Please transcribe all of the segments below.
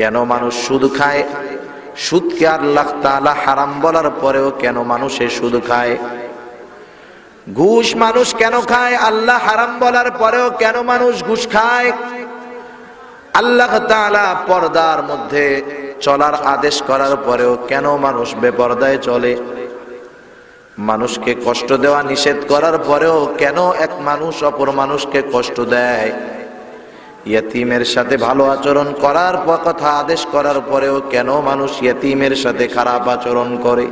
কেন মানুষ সুদ খায়? সুদকে আল্লাহ তাআলা হারাম বলার পরেও কেন মানুষে সুদ খায়? ঘুষ মানুষ কেন খায়? আল্লাহ হারাম বলার পরেও কেন মানুষ ঘুষ খায়? আল্লাহ তাআলা পর্দার মধ্যে চলার আদেশ করার পরেও কেন মানুষ বেপরদায় চলে? মানুষকে কষ্ট দেওয়া নিষেধ করার পরেও কেন এক মানুষ অপর মানুষকে কষ্ট দেয়? ইয়েতিমের সাথে ভালো আচরণ করার কথা আদেশ করার পরেও কেন মানুষ ইয়েতিমের সাথে খারাপ আচরণ করে?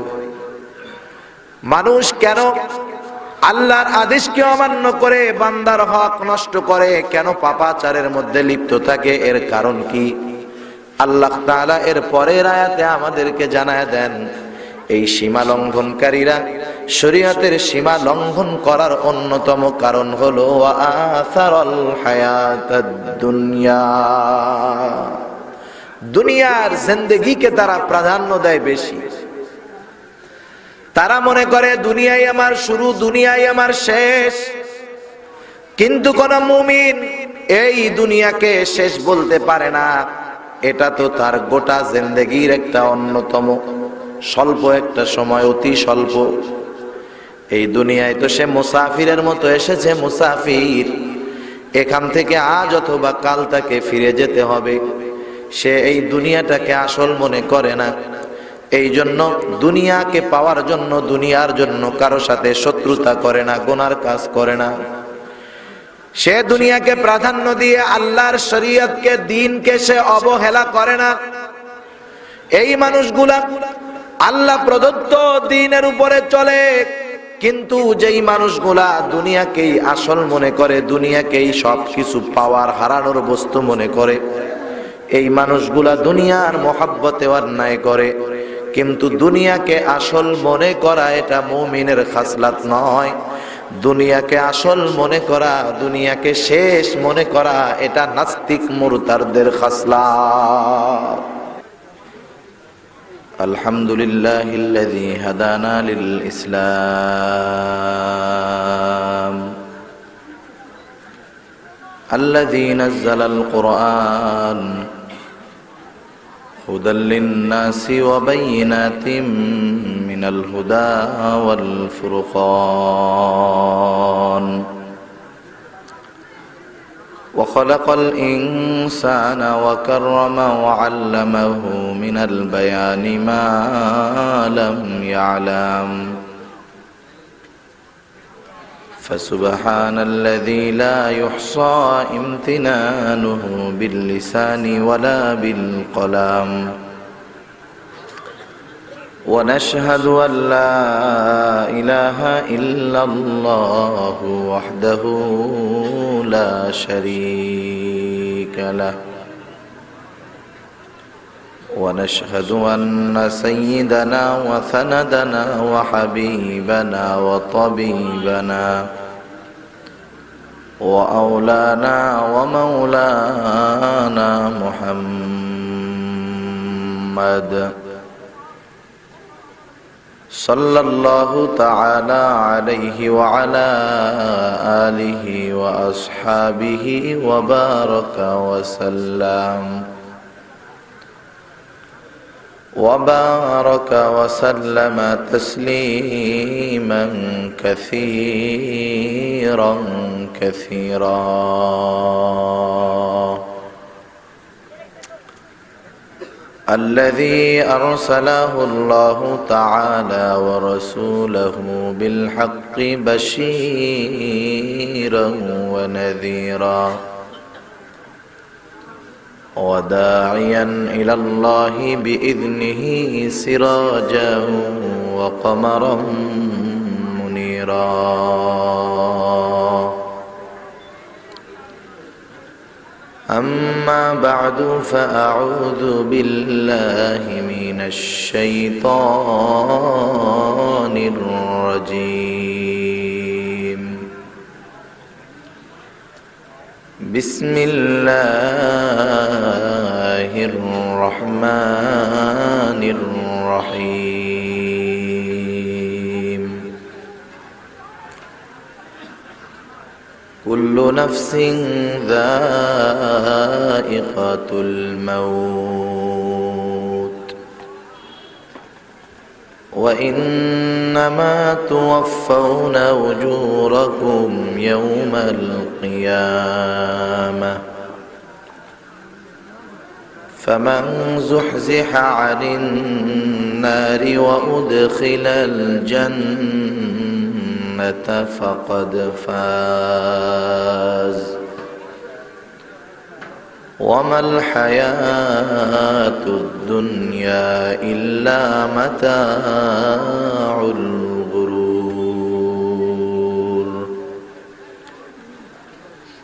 মানুষ কেন আল্লাহর আদেশকে অমান্য করে বান্দার হক নষ্ট করে? কেন পাপাচারের মধ্যে লিপ্ত থাকে? এর কারণ কি? আল্লাহ তাআলা এর পরের আয়াতে আমাদেরকে জানায় দেন, এই সীমা লঙ্ঘনকারীরা শরীয়তের সীমা লঙ্ঘন করার অন্যতম কারণ হলো আসারাল হায়াতাদ দুনিয়া, দুনিয়ার জিন্দেগিকে তারা প্রাধান্য দেয় বেশি। তারা মনে করে দুনিয়াই আমার শুরু, দুনিয়াই আমার শেষ। কিন্তু কোন মুমিন এই দুনিয়াকে শেষ বলতে পারে না। এটা তো তার গোটা জিন্দেগির একটা অন্যতম স্বল্প একটা সময়, অতি স্বল্প। এই দুনিয়ায় তো সে মুসাফিরের মতো এসেছে, মুসাফির। এখান থেকে আজ অথবা কাল তাকে ফিরে যেতে হবে। সে এই দুনিয়াটাকে আসল মনে করে না। এই জন্য দুনিয়াকে পাওয়ার জন্য, দুনিয়ার জন্য কারো সাথে শত্রুতা করে না, গুনার কাজ করে না। সে দুনিয়াকে প্রাধান্য দিয়ে আল্লাহর শরীয়তকে, দ্বীনকে সে অবহেলা করে না। এই মানুষগুলা আল্লাহ প্রদত্ত দ্বীনের উপরে চলে, কিন্তু যেই মানুষগুলা দুনিয়াকেই আসল মনে করে, দুনিয়াকেই সবকিছু পাওয়ার হারানোর বস্তু মনে করে, এই মানুষগুলা দুনিয়ার মহব্বতে অন্যায় করে। কিন্তু দুনিয়াকে আসল মনে করা এটা মুমিনের খাসলাত নয়। দুনিয়াকে আসল মনে করা, দুনিয়াকে শেষ মনে করা এটা নাস্তিক মুরতাদদের খাসলাত। আলহামদুলিল্লাহিল্লাযী হাদানা লিল ইসলাম আল্লাযী নাযালাল কুরআন হুদাল লিন-নাসি ওয়া বায়িনাতিম মিনাল হুদা ওয়াল ফুরকান وخلق الإنسان وكرمه وعلمه من البيان ما لم يعلم فسبحان الذي لا يحصى امتنانه باللسان ولا بالقلم ونشهد أن لا إله إلا الله وحده لا شريك له ونشهد أن سيدنا وسندنا وحبيبنا وطبيبنا وأولانا ومولانا محمد صلى الله تعالى عليه وعلى آله وأصحابه وبارك وسلم تسليما كثيرا كثيرا الذي أرسله الله تعالى ورسوله بالحق بشيرا ونذيرا وداعيا إلى الله بإذنه سراجا وقمرا منيرا أما بعد فأعوذ بالله من الشيطان الرجيم بسم الله الرحمن الرحيم كل نفس ذائقة الموت وإنما توفون أجوركم يوم القيامة فمن زحزح عن النار وأدخل الجنة فقد فاز وما الحياة الدنيا إلا متاع الغرور.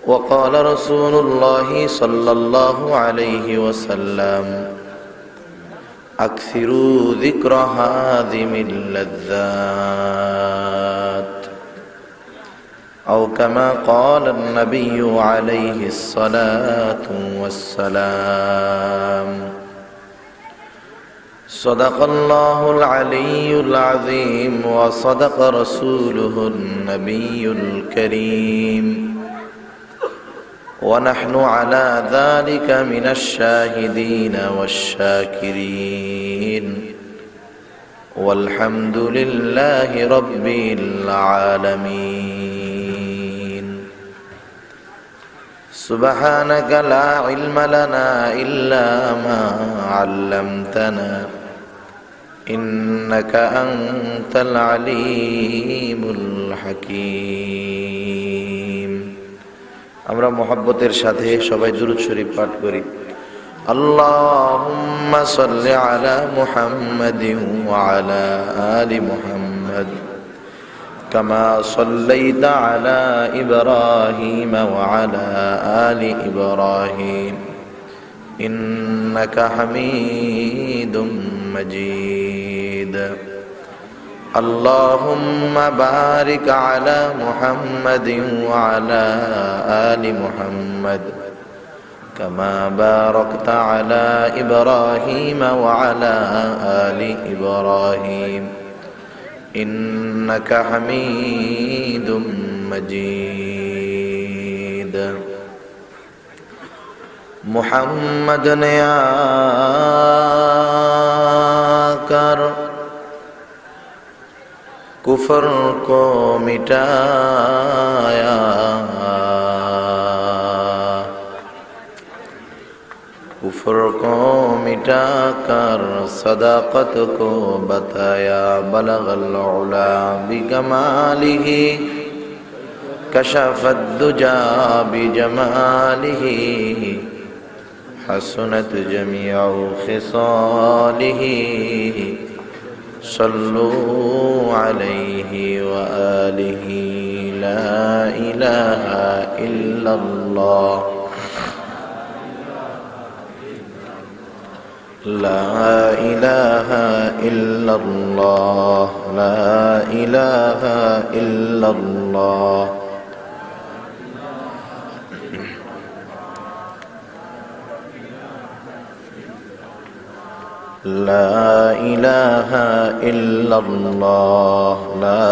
وقال رسول الله صلى الله عليه وسلم أكثروا ذكر هاذم اللذات أو كما قال النبي عليه الصلاة والسلام. صدق الله العلي العظيم وصدق رسوله النبي الكريم ونحن على ذلك من الشاهدين والشاكرين والحمد لله رب العالمين. سبحانك لا علم لنا إلا ما علمتنا إنك أنت العليم الحكيم. আমরা মুহাব্বতের সাথে সবাই দুরূদ শরীফ পাঠ করি। আল্লাহুম্মা সাল্লি আলা মুহাম্মাদিন ওয়া আলা আলি মুহাম্মাদ কামা সাল্লাইতা আলা ইব্রাহিম ওয়া আলা আলি ইব্রাহিম ইন্নাকা হামিদুম মাজিদ। اللهم بارك على محمد وعلى آل محمد كما باركت على إبراهيم وعلى آل إبراهيم إنك حميد مجيد. محمد يا कर कुफर को मिटाया, कुफर को मिटाकर सदाकत को बताया। बलगल उला बिकमालिही कशफत दुजा बिजमालिही हसनत जमीउ खिसालिही सल्लु अलैहि व आलिहि। ला इलाहा इल्लल्लाह ला इलाहा इल्लल्लाह ला इलाहा इल्लल्लाह। ला इलाहा इल्लल्लाह ला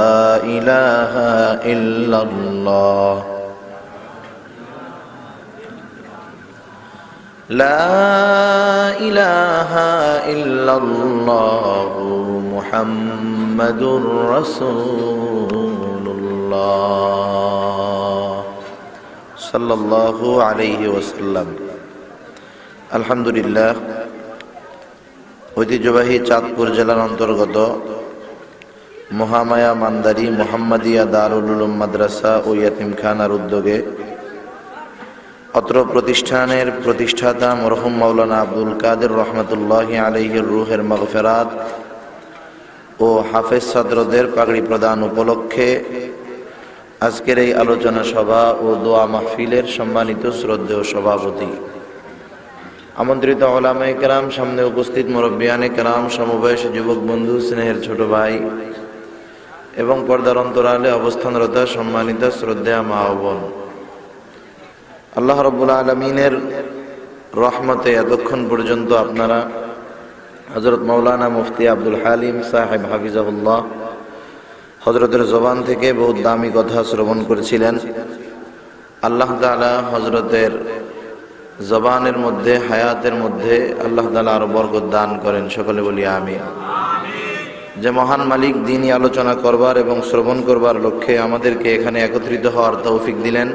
इलाहा इल्लल्लाह ला इलाहा इल्लल्लाह मुहम्मदुर रसूलुल्लाह सल्लल्लाहु अलैहि वसल्लम। अल्हम्दुलिल्लाह, ঐতিহ্যবাহী চাঁদপুর জেলার অন্তর্গত মহামায়া মান্দারি মোহাম্মদিয়া দারুল উলুম মাদ্রাসা ও ইয়াতিমখানার উদ্যোগে অত্র প্রতিষ্ঠানের প্রতিষ্ঠাতা মরহুম মাওলানা আব্দুল কাদের রহমতুল্লাহি আলাইহির রুহের মাগফিরাত ও হাফেজ ছাত্রদের পাগড়ি প্রদান উপলক্ষে আজকের এই আলোচনা সভা ও দোয়া মাহফিলের সম্মানিত শ্রদ্ধেয় সভাপতি, আমন্ত্রিত উলামায়ে কেরাম, সামনে উপস্থিত মুরব্বিয়ানে কেরাম, সমবয়সী যুবক বন্ধু, স্নেহের ছোট ভাই এবং পর্দার অন্তরালে অবস্থানরত সম্মানিত শ্রদ্ধেয় মা ও বোন, আল্লাহ রাব্বুল আলামিনের রহমতে এতক্ষণ পর্যন্ত আপনারা হযরত মাওলানা মুফতি আব্দুল হালিম সাহেব হাফিজাহুল্লাহ হযরতের জবান থেকে বহুত দামি কথা শ্রবণ করেছিলেন। আল্লাহ তাআলা হযরতের জবানের মধ্যে, হায়াতের মধ্যে আল্লাহ তাআলা আরো বরকত দান করেন। সকলে বলি আমিন। যে মহান মালিক দ্বীনি আলোচনা করবার এবং শ্রবণ করবার লক্ষ্যে আমাদেরকে এখানে একত্রিত হওয়ার তৌফিক দিলেন,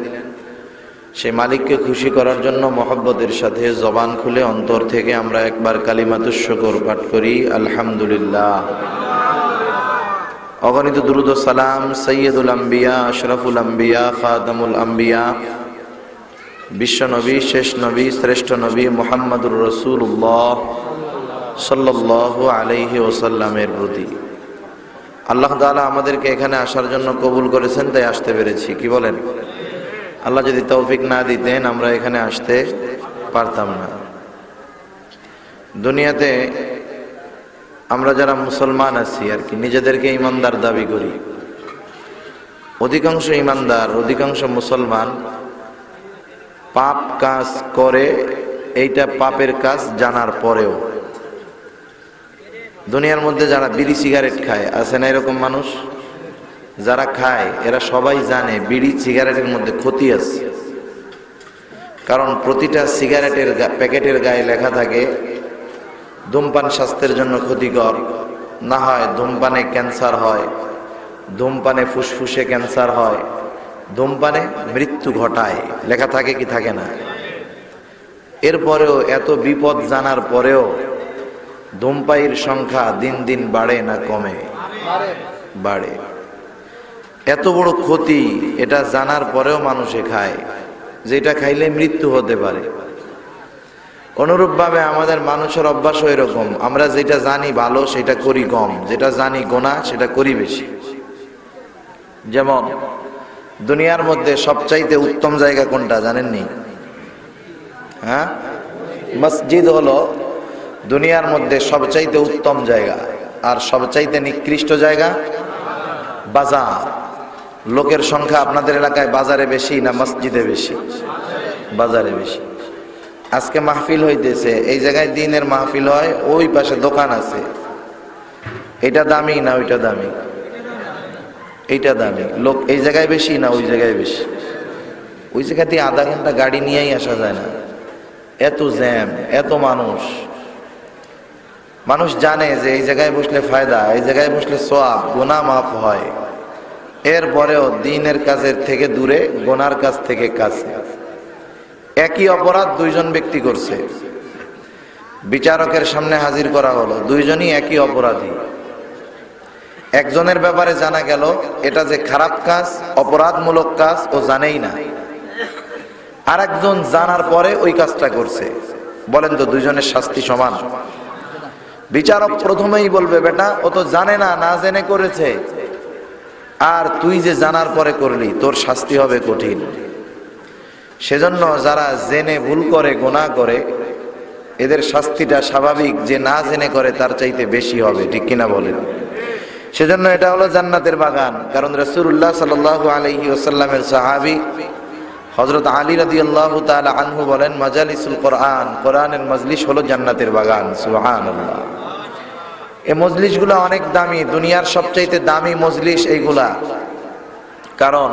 সেই মালিককে খুশি করার জন্য মহব্বতের সাথে জবান খুলে অন্তর থেকে আমরা একবার কালিমাতুশ শুকর পাঠ করি, আলহামদুলিল্লাহ। অগণিত দুরূদ ও সালাম সৈয়দুল আম্বিয়া, আশরাফুল আম্বিয়া, খাতামুল আম্বিয়া, বিশ্ব নবী, শেষ নবী, শ্রেষ্ঠ নবী মুহাম্মদুর রাসূলুল্লাহ সাল্লাল্লাহু আলাইহি ওয়াসাল্লামের প্রতি। আল্লাহ তাআলা আমাদেরকে এখানে আসার জন্য কবুল করেছেন, তাই আসতে পেরেছি। কি বলেন? আল্লাহ যদি তৌফিক না দিতেন আমরা এখানে আসতে পারতাম না। দুনিয়াতে আমরা যারা মুসলমান আছি আর কি, নিজেদেরকে ইমানদার দাবি করি। অধিকাংশ ইমানদার, অধিকাংশ মুসলমান পাপ কাজ করে, এইটা পাপের কাজ জানার পরেও। দুনিয়ার মধ্যে যারা বিড়ি সিগারেট খায়, আছে না এরকম মানুষ? যারা খায় এরা সবাই জানে বিড়ি সিগারেটের মধ্যে ক্ষতি আছে, কারণ প্রতিটা সিগারেটের প্যাকেটের গায়ে লেখা থাকে ধূমপান স্বাস্থ্যের জন্য ক্ষতিকর, না হয় ধূমপানে ক্যান্সার হয়, ধূমপানে ফুসফুসে ক্যান্সার হয়, ধূমপানে মৃত্যু ঘটায়, লেখা থাকে কি থাকে না? এরপরেও, এত বিপদ জানার পরেও ধূমপায়ীর সংখ্যা দিন দিন বাড়ে না কমে? বাড়ে। এত বড় ক্ষতি এটা জানার পরেও মানুষে খায়, যেটা খাইলে মৃত্যু হতে পারে। অনুরূপভাবে আমাদের মানুষের অভ্যাস এরকম, আমরা যেটা জানি ভালো সেটা করি কম, যেটা জানি গুনাহ সেটা করি বেশি। যেমন দুনিয়ার মধ্যে সবচাইতে উত্তম জায়গা কোনটা জানেননি? হ্যাঁ, মসজিদ হলো দুনিয়ার মধ্যে সবচাইতে উত্তম জায়গা, আর সবচাইতে নিকৃষ্ট জায়গা বাজার। লোকের সংখ্যা আপনাদের এলাকায় বাজারে বেশি না মসজিদে বেশি? বাজারে বেশি। আজকে মাহফিল হইতেছে, এই জায়গায় দিনের মাহফিল হয়, ওই পাশে দোকান আছে, এটা দামি না ওইটা দামি? এইটা দামি। লোক এই জায়গায় বেশি না ওই জায়গায় বেশি? ওই জায়গাতে আধা ঘন্টা গাড়ি নিয়েই আসা যায় না, এত জ্যাম, এত মানুষ। মানুষ জানে যে এই জায়গায় বসলে ফায়দা, এই জায়গায় বসলে সওয়াব, গুনাহ মাফ হয়। এরপরেও দিনের কাজের থেকে দূরে, গুনার কাজ থেকে কাছে। একই অপরাধ দুইজন ব্যক্তি করছে, বিচারকের সামনে হাজির করা হলো, দুইজনই একই অপরাধী। একজনের ব্যাপারে জানা গেল এটা যে খারাপ কাজ, অপরাধমূলক কাজ, ও জানেই না। আরেকজন জানার পরে ওই কাজটা করছে। বলেন তো দুইজনের শাস্তি সমান? বিচারক প্রথমেই বলবে, বেটা ও তো জানে না, না জেনে করেছে, আর তুই যে জানার পরে করলি, তোর শাস্তি হবে কঠিন। সেজন্য যারা জেনে ভুল করে, গুনাহ করে, এদের শাস্তিটা স্বাভাবিক যে না জেনে করে তার চাইতে বেশি হবে, ঠিক কিনা বলেন? সেজন্য এটা হলো জান্নাতের বাগান। কারণ রাসূলুল্লাহ সাল্লাল্লাহু আলাইহি ওয়াসাল্লামের সাহাবী হযরত আলী রাদিয়াল্লাহু তাআলা আনহু বলেন, মাজালিসুল কোরআন, কোরআনের মজলিস হলো জান্নাতের বাগান। সুবহানাল্লাহ। এই মজলিসগুলো অনেক দামি, দুনিয়ার সবচাইতে দামি মজলিস এইগুলা। কারণ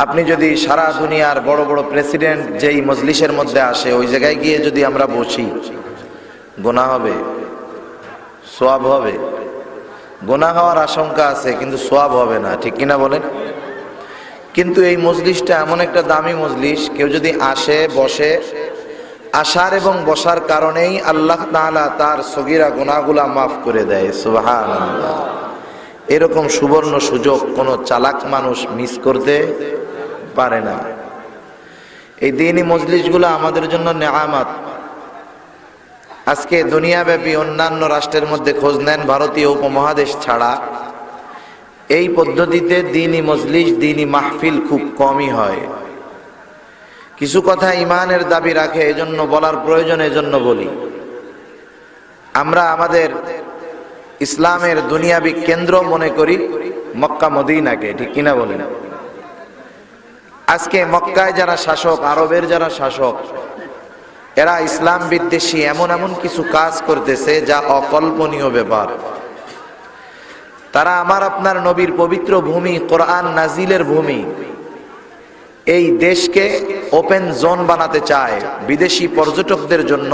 আপনি যদি সারা দুনিয়ার বড় বড় প্রেসিডেন্ট যেই মজলিসের মধ্যে আসে, ওই জায়গায় গিয়ে যদি আমরা বসি, গুনাহ হবে? সওয়াব হবে? গুনাহ হওয়ার আশঙ্কা আছে, কিন্তু সওয়াব হবে না, ঠিক কিনা বলেন? কিন্তু এই মজলিসটা এমন একটা দামি মজলিস, কেউ যদি আসে, বসে, আসার এবং বসার কারণেই আল্লাহ তাআলা তার সগীরা গুনাহগুলা মাফ করে দেয়। সুবহানাল্লাহ। এরকম সুবর্ণ সুযোগ কোনো চালাক মানুষ মিস করতে পারে না। এই দ্বীনি মজলিসগুলো আমাদের জন্য নেয়ামত। আজকে দুনিয়াব্যাপী অন্যান্য রাষ্ট্রের মধ্যে খোঁজ নেন, ভারতীয় উপমহাদেশ ছাড়া এই পদ্ধতিতে দ্বীনি মজলিস, দ্বীনি মাহফিল খুব কমই হয়। কিছু কথা ইমানের দাবি রাখে, এজন্য বলার প্রয়োজন, এজন্য বলি। আমরা আমাদের ইসলামের দুনিয়াবি কেন্দ্র মনে করি মক্কা মদিনাকে, ঠিক কিনা বলেন? আজকে মক্কায় যারা শাসক, আরবের যারা শাসক, এরা ইসলাম বিদ্বেষী এমন এমন কিছু কাজ করতেছে যা অকল্পনীয় ব্যাপার। তারা আমার আপনার নবীর পবিত্র ভূমি, কোরআন নাজিলের ভূমি, এই দেশকে ওপেন জোন বানাতে চায় বিদেশি পর্যটকদের জন্য।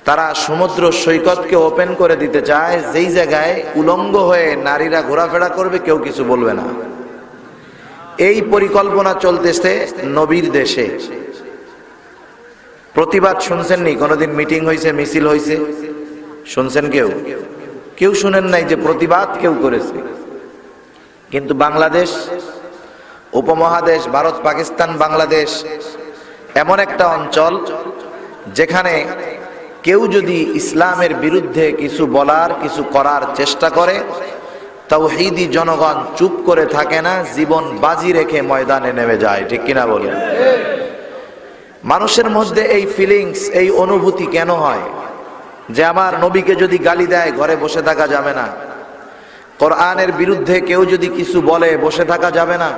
তারা সমুদ্র সৈকতকে ওপেন করে দিতে চায়, যেই জায়গায় উলঙ্গ হয়ে নারীরা ঘোরাফেরা করবে, কেউ কিছু বলবে না। এই পরিকল্পনা চলতেছে নবীর দেশে। প্রতিবাদ শুনছেননি? কোনোদিন মিটিং হয়েছে, মিছিল হয়েছে? শুনছেন? কেউ শুনেন নাই যে প্রতিবাদ কেউ করেছে। কিন্তু বাংলাদেশ উপমহাদেশ, ভারত, পাকিস্তান, বাংলাদেশ এমন একটা অঞ্চল যেখানে কেউ যদি ইসলামের বিরুদ্ধে কিছু বলার, কিছু করার চেষ্টা করে, তাওহীদি জনগণ চুপ করে থাকে না, জীবন বাজি রেখে ময়দানে নেমে যায়। ঠিক কিনা বলেন? মানুষের মধ্যে এই ফিলিংস, এই অনুভূতি কেন হয় যে আমার নবীকে যদি গালি দেয় ঘরে বসে থাকা যাবে না, কোরআনের বিরুদ্ধে কেউ যদি কিছু বলে বসে থাকা যাবে না?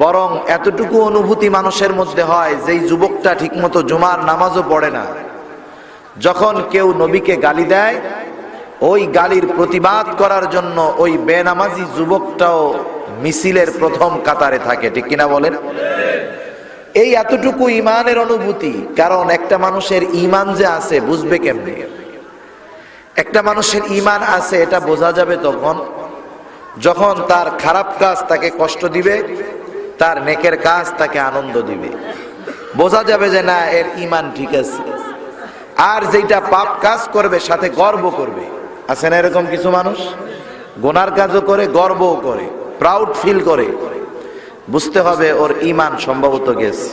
বরং এতটুকু অনুভূতি মানুষের মধ্যে হয়, যেই যুবকটা ঠিকমতো জুমার নামাজও পড়ে না, যখন কেউ নবীকে গালি দেয়, ওই গালির প্রতিবাদ করার জন্য ওই বেনামাজি যুবকটাও মিছিলের প্রথম কাতারে থাকে। ঠিক কিনা বলেন? এই এতটুকু ইমানের অনুভূতি। কারণ একটা মানুষের ইমান যে আছে বুঝবে কেমনে? একটা মানুষের ইমান আছে এটা বোঝা যাবে তখন যখন তার খারাপ কাজ তাকে কষ্ট দিবে, তার নেকের কাজ তাকে আনন্দ দিবে। বোঝা যাবে যে না, এর ইমান ঠিক আছে। আর যেটা পাপ কাজ করবে সাথে গর্ব করবে। আছে না এরকম কিছু মানুষ? গুনার কাজও করে, গর্বও করে, প্রাউড ফিল করে। বুঝতে হবে ওর ইমান সম্ভবত গেছে।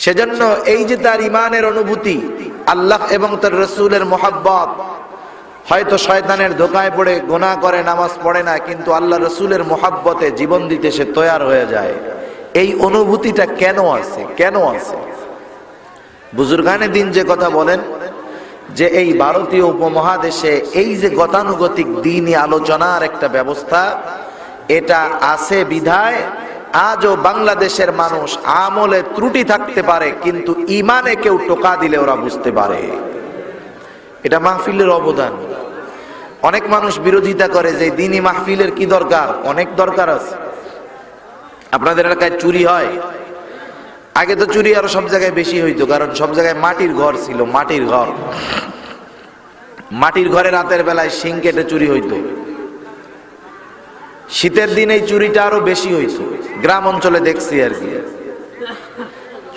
সেজন্য এই যে তার ইমানের অনুভূতি, আল্লাহ এবং তার রাসূলের মুহাব্বত, হয়তো শয়তানের ধোঁকায় পড়ে গুনাহ করে, নামাজ পড়ে না, কিন্তু আল্লাহ রাসূলের মুহাব্বতে জীবন দিতে সে তৈয়ার হয়ে যায়। এই অনুভূতিটা কেন আছে? কেন আছে? বুজুর্গানে দিন যে কথা বলেন যে এই ভারতীয় উপমহাদেশে এই যে গতানুগতিক দ্বীনি আলোচনার একটা ব্যবস্থা, এটা আছে বিধায় আজও বাংলাদেশের মানুষ আমলে ত্রুটি থাকতে পারে, কিন্তু ইমানে কেউ টোকা দিলে ওরা বুঝতে পারে। এটা মাহফিলের অবদান। অনেক মানুষ বিরোধিতা করে যে দ্বীনি মাহফিলের কি দরকার? অনেক দরকার আছে। আপনাদের এলাকায় চুরি হয়? আগে তো চুরি আরো সব জায়গায় বেশি হইতো, কারণ সব জায়গায় মাটির ঘর ছিল। মাটির ঘর, মাটির ঘরে রাতের বেলায় শিং কেটে চুরি হইতো। শীতের দিন এই চুরিটা আরো বেশি হইতো, গ্রাম অঞ্চলে দেখছি আর কি।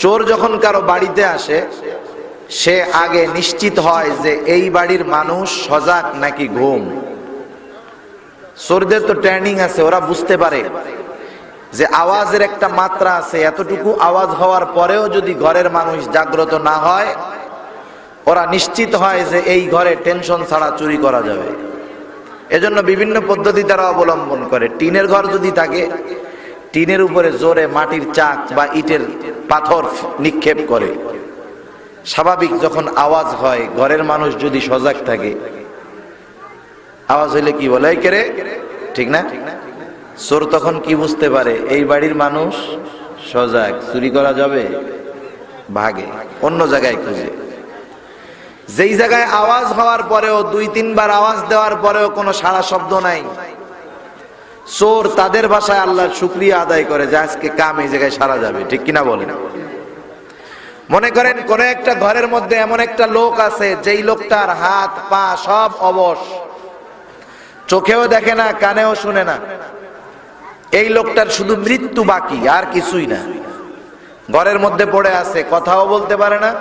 চোর যখন কারো বাড়িতে আসে, সে আগে নিশ্চিত হয় যে এই বাড়ির মানুষ সজাগ নাকি ঘুম। চোরদের তো ট্রেনিং আছে, ওরা বুঝতে পারে যে আওয়াজের একটা মাত্রা আছে, এতটুকু আওয়াজ হওয়ার পরেও যদি ঘরের মানুষ জাগ্রত না হয়, ওরা নিশ্চিত হয় যে এই ঘরে টেনশন ছাড়া চুরি করা যাবে। এজন্য বিভিন্ন পদ্ধতি তারা অবলম্বন করে। টিনের ঘর যদি থাকে, টিনের উপরে জোরে মাটির চাক বা ইটের পাথর নিক্ষেপ করে। স্বাভাবিক যখন আওয়াজ হয়, ঘরের মানুষ যদি সজাগ থাকে, আওয়াজ হইলে কি বলে, এই কেরে, ঠিক না? চোর তখন কি বুঝতে পারে? এই বাড়ির মানুষ সজাগ, চুরি করা যাবে, ভাগে, অন্য জায়গায় খুঁজে। যেই জায়গায় আওয়াজ হওয়ার পরেও, 2-3 বার আওয়াজ দেওয়ার পরেও কোনো সাড়া শব্দ নাই, চোর তাদের ভাষায় আল্লাহর শুকরিয়া আদায় করে যে আজকে কাম এই জায়গায় সারা যাবে। ঠিক কিনা বলেন? মনে করেন কোন একটা ঘরের মধ্যে এমন একটা লোক আছে, যেই লোকটার হাত পা সব অবশ, চোখেও দেখে না, কানেও শুনে না। এই লোকটার শুধু মৃত্যু বাকি, আর কিছুই না। ঘরের মধ্যে পড়ে আছে, কথাও বলতে পারে না,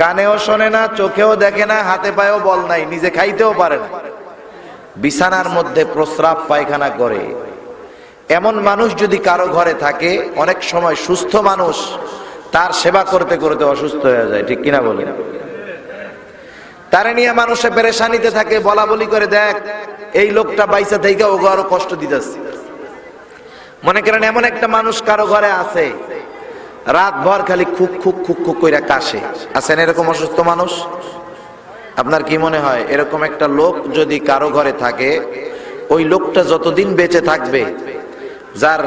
কানেও শোনে না, চোখেও দেখে না, হাতে পায়েও বল নাই, নিজে খাইতেও পারে না, বিছানার মধ্যে প্রস্রাব পায়খানা করে। এমন মানুষ যদি কারো ঘরে থাকে, অনেক সময় সুস্থ মানুষ তার সেবা করতে করতে অসুস্থ হয়ে যায়। ঠিক কিনা বলেন? তারে নিয়ে মানুষে পেরেশানিতে থাকে, বলা বলি করে, দেখ এই লোকটা বাইসা থেকে ওগো আরো কষ্ট দিতেছে। মনে করেন এমন একটা মানুষ কারো ঘরে আছে, রাত ভর খালি খুক খুক খুক খুক কইরা কাশে। আছেন এরকম অসুস্থ মানুষ? আপনার কি মনে হয় এরকম একটা লোক যদি কারো ঘরে থাকে, ওই লোকটা যতদিন বেঁচে থাকবে, যার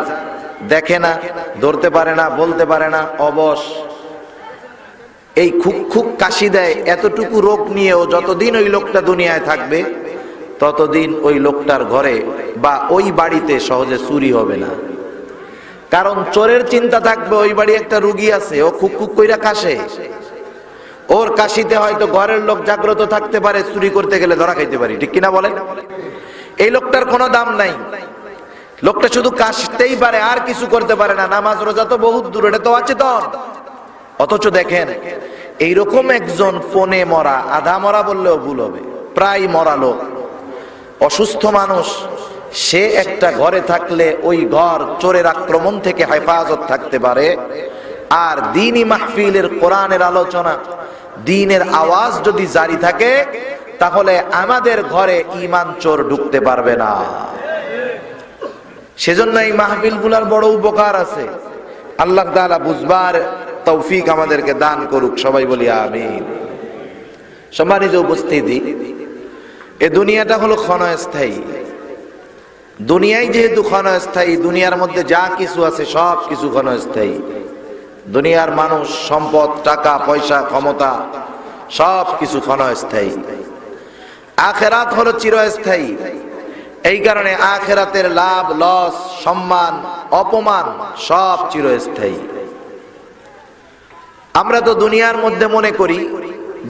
দেখে না, ধরতে পারে না, বলতে পারে না, অবশ, এই খুক খুক কাশি দেয়, এতটুকু রোগ নিয়েও যতদিন ওই লোকটা দুনিয়ায় থাকবে, ততদিন ওই লোকটার ঘরে বা ওই বাড়িতে সহজে চুরি হবে না। কারণ চোরের চিন্তা থাকবে ওই বাড়ি একটা রুগী আছে, ও খুক খুক কইরা কাশে, ওর কাশিতে হয়তো ঘরের লোক জাগ্রত থাকতে পারে, চুরি করতে গেলে ধরা খাইতে পারি, ঠিক কিনা বলেন? এই লোকটার কোনো দাম নাই, লোকটা শুধু কাশতেই পারে, আর কিছু করতে পারে না, নামাজ রোজা তো বহুত দূর, এটা তো অচেতন। অথচ দেখেন এইরকম একজন ফোনে মরা, আধা মরা বললেও ভুল হবে, প্রায় মরা লোক, অসুস্থ মানুষ, সে একটা ঘরে থাকলে ওই ঘর চোরের আক্রমণ থেকে হেফাজত থাকতে পারে। আর দ্বীনি মাহফিলের, কোরআনের আলোচনা, দ্বীনের আওয়াজ যদি জারি থাকে, তাহলে আমাদের ঘরে ঈমান চোর ঢুকতে পারবে না। সেজন্য এই মাহফিলগুলোর বড় উপকার আছে। আল্লাহ তাআলা বুঝবার তৌফিক আমাদেরকে দান করুক, সবাই বলি আমিন। সম্মানিত উপস্থিতি, এ দুনিয়াটা হলো ক্ষণস্থায়ী। দুনিয়ায় যেহেতু ক্ষণস্থায়ী, দুনিয়ার মধ্যে যা কিছু আছে সব কিছু ক্ষণস্থায়ী। দুনিয়ার মানুষ, সম্পদ, টাকা পয়সা, ক্ষমতা, সব কিছু ক্ষণস্থায়ী। আখিরাত হলো চিরস্থায়ী। এই কারণে আখিরাতের লাভ, লস, সম্মান, অপমান সব চিরস্থায়ী। আমরা তো দুনিয়ার মধ্যে মনে করি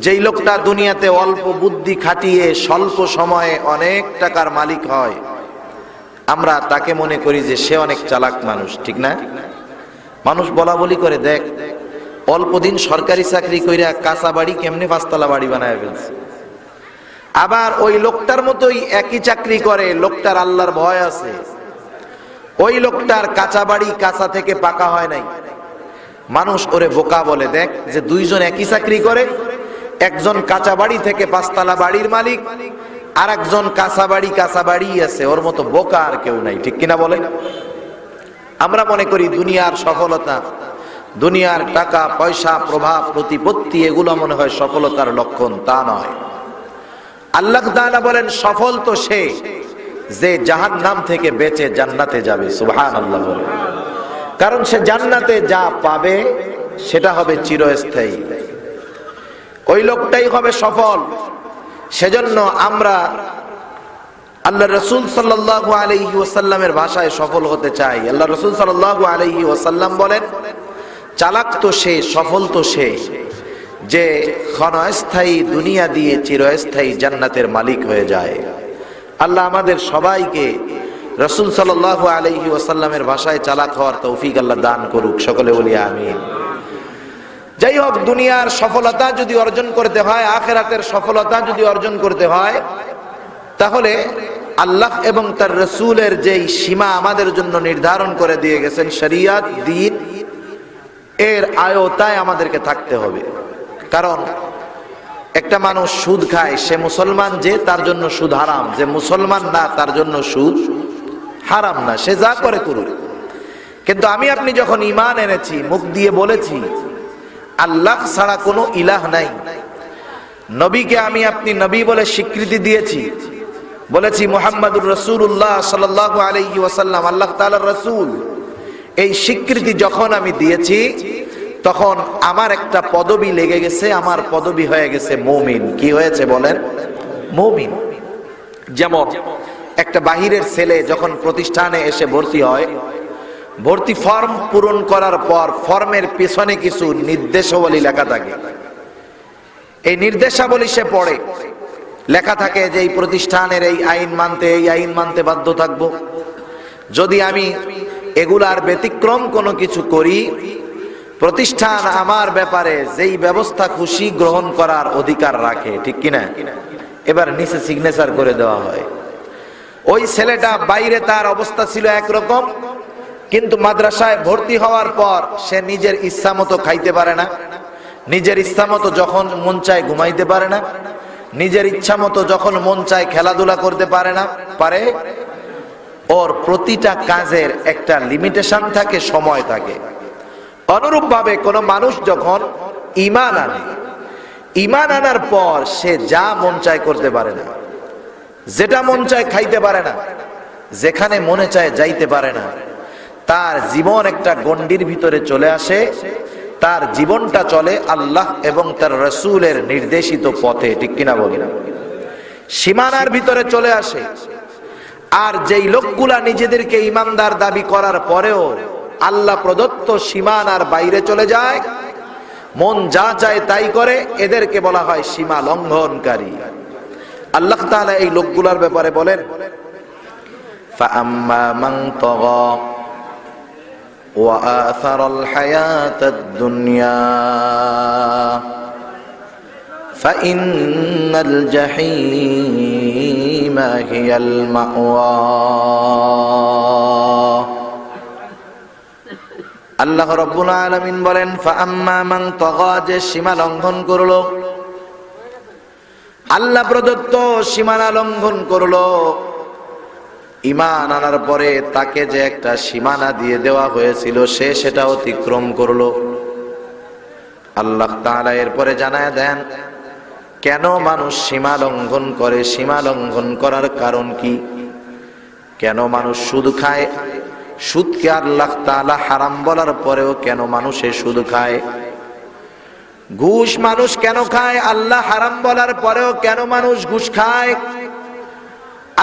যেই লোকটা দুনিয়াতে অল্প বুদ্ধি খাটিয়ে স্বল্প সময়ে অনেক টাকার মালিক হয়, আমরা তাকে মনে করি যে সে অনেক চালাক মানুষ, ঠিক না? মানুষ বলা বলি করে, দেখ অল্প দিন সরকারি চাকরি কইরা কাঁচা বাড়ি কেমনে পাঁচতলা বাড়ি বানায় ফেলছে। আবার ওই লোকটার মতোই একই চাকরি করে, লোকটার আল্লাহর ভয় আছে, ওই লোকটার কাঁচা বাড়ি কাঁচা থেকে পাকা হয় নাই। মানুষ ওরে বোকা বলে, দেখ যে দুইজন একই চাকরি করে, একজন কাঁচা বাড়ি থেকে পাঁচতলা বাড়ির মালিক, আর একজন কাঁচা বাড়ি আছে, ওর মতো বোকা আর কেউ নাই, ঠিক কিনা বলেন? আমরা মনে করি দুনিয়ার সফলতা, দুনিয়ার টাকা পয়সা, প্রভাব প্রতিপত্তি, এগুলো মনে হয় সফলতার লক্ষণ। তা নয়। আল্লাহ তাআলা বলেন সফল তো সে যে জাহান্নাম থেকে বেঁচে জান্নাতে যাবে। সুবহানাল্লাহ বলে। কারণ সে জান্নাতে যা পাবে সেটা হবে চিরস্থায়ী, ওই লোকটাই হবে সফল। সেজন্য আমরা আল্লাহ রাসূল সাল্লাল্লাহু আলাইহি ওয়াসাল্লামের ভাষায় সফল হতে চাই। আল্লাহ রাসূল সাল্লাল্লাহু আলাইহি ওয়াসাল্লাম বলেন, চালাক তো সে, সফল তো সে যে ক্ষণস্থায়ী দুনিয়া দিয়ে চিরস্থায়ী জান্নাতের মালিক হয়ে যায়। আল্লাহ আমাদের সবাইকে রাসূল সাল্লাল্লাহু আলাইহি ওয়াসাল্লামের ভাষায় চালাক হওয়ার তৌফিক আল্লাহ দান করুক, সকলে বলি আমিন। যাই হোক, দুনিয়ার সফলতা যদি অর্জন করতে হয়, আখিরাতের সফলতা যদি অর্জন করতে হয়, তাহলে আল্লাহ এবং তার রাসূলের যেই সীমা আমাদের জন্য নির্ধারণ করে দিয়ে গেছেন, শরীয়ত, দ্বীন, এর আয়তায় আমাদেরকে থাকতে হবে। কারণ একটা মানুষ সুদ খায়, সে মুসলমান যে, তার জন্য সুদ হারাম, যে মুসলমান না তার জন্য সুদ হারাম না, সে যা করে করুক। কিন্তু আমি আপনি যখন ঈমান এনেছি, মুখ দিয়ে বলেছি আল্লাহ ছাড়া কোনো ইলাহ নাই, নবীকে আমি আপনি নবী বলে স্বীকৃতি দিয়েছি, বলেছি মুহাম্মাদুর রাসূলুল্লাহ সাল্লাল্লাহু আলাইহি ওয়াসাল্লাম আল্লাহ তাআলার রাসূল, এই স্বীকৃতি যখন আমি দিয়েছি, তখন আমার একটা পদবি লেগে গেছে, আমার পদবি হয়ে গেছে মুমিন। কি হয়েছে বলেন? মুমিন। যেমন একটা বাহিরের ছেলে যখন প্রতিষ্ঠানে এসে ভর্তি হয়, ভর্তি ফর্ম পূরণ করার পর ফর্মের পিছনে কিছু নির্দেশাবলী লেখা থাকে। এই নির্দেশাবলী সে পড়ে, লেখা থাকে যে এই প্রতিষ্ঠানের এই আইন মানতে, এই আইন মানতে বাধ্য থাকবো। যদি আমি এগুলার ব্যতিক্রম কোনো কিছু করি, প্রতিষ্ঠান আমার ব্যাপারে যেই ব্যবস্থা খুশি গ্রহণ করার অধিকার রাখে, ঠিক কিনা? এবার নিচে সিগনেচার করে দেওয়া হয়। ওই ছেলেটা বাইরে তার অবস্থা ছিল একরকম, কিন্তু মাদ্রাসায় ভর্তি হওয়ার পর সে নিজের ইচ্ছা মতো খাইতে পারে না, নিজের ইচ্ছা মতো যখন মন চায় ঘুমাইতে পারে না, নিজের ইচ্ছা মতো যখন মন চায় খেলাধুলা করতে পারে না, পারে। ওর প্রতিটা কাজের একটা লিমিটেশন থাকে, সময় থাকে। অনুরূপভাবে কোন মানুষ যখন ঈমান আনে, ঈমান আনার পর সে যা মন চায় করতে পারে না, যেটা মন চায় খাইতে পারে না, যেখানে মনে চায় যাইতে পারে না, তার জীবন একটা গণ্ডির ভিতরে চলে আসে। তার জীবনটা চলে আল্লাহ এবং তার রাসূলের নির্দেশিত পথে, ঠিক কিনা বলি? সীমানার ভিতরে চলে আসে। আর যেই লোকগুলা নিজেদেরকে ঈমানদার দাবি করার পরেও আল্লাহ প্রদত্ত সীমানার বাইরে চলে যায়, মন যা চায় তাই করে, এদেরকে বলা হয় সীমা লঙ্ঘনকারী। আল্লাহ তাআলা এই লোকগুলোর ব্যাপারে বলেন, ফাআম্মা মান তাগা ওয়া আসারাল হায়াতাদ দুনিয়া ফাইন্নাল জাহিমা হিয়াল মাওয়া। আল্লাহ রাব্বুল আলামিন বলেন, ফাআম্মা মান তাগা, যে সীমা লঙ্ঘন করলো, আল্লাহ প্রদত্ত সীমানা লঙ্ঘন করলো, ঈমান আনার পরে তাকে যে একটা সীমানা দিয়ে দেওয়া হয়েছিল সে সেটা অতিক্রম করলো। আল্লাহ তাআলা এরপরে জানায় দেন কেন মানুষ সীমা লঙ্ঘন করে, সীমা লঙ্ঘন করার কারণ কি, কেন মানুষ সুদ খায়, সুদকে আল্লাহ তাআলা হারাম বলার পরেও কেন মানুষে সুদ খায়, ঘুষ মানুষ কেন খায়, আল্লাহ হারাম বলার পরেও কেন মানুষ ঘুষ খায়,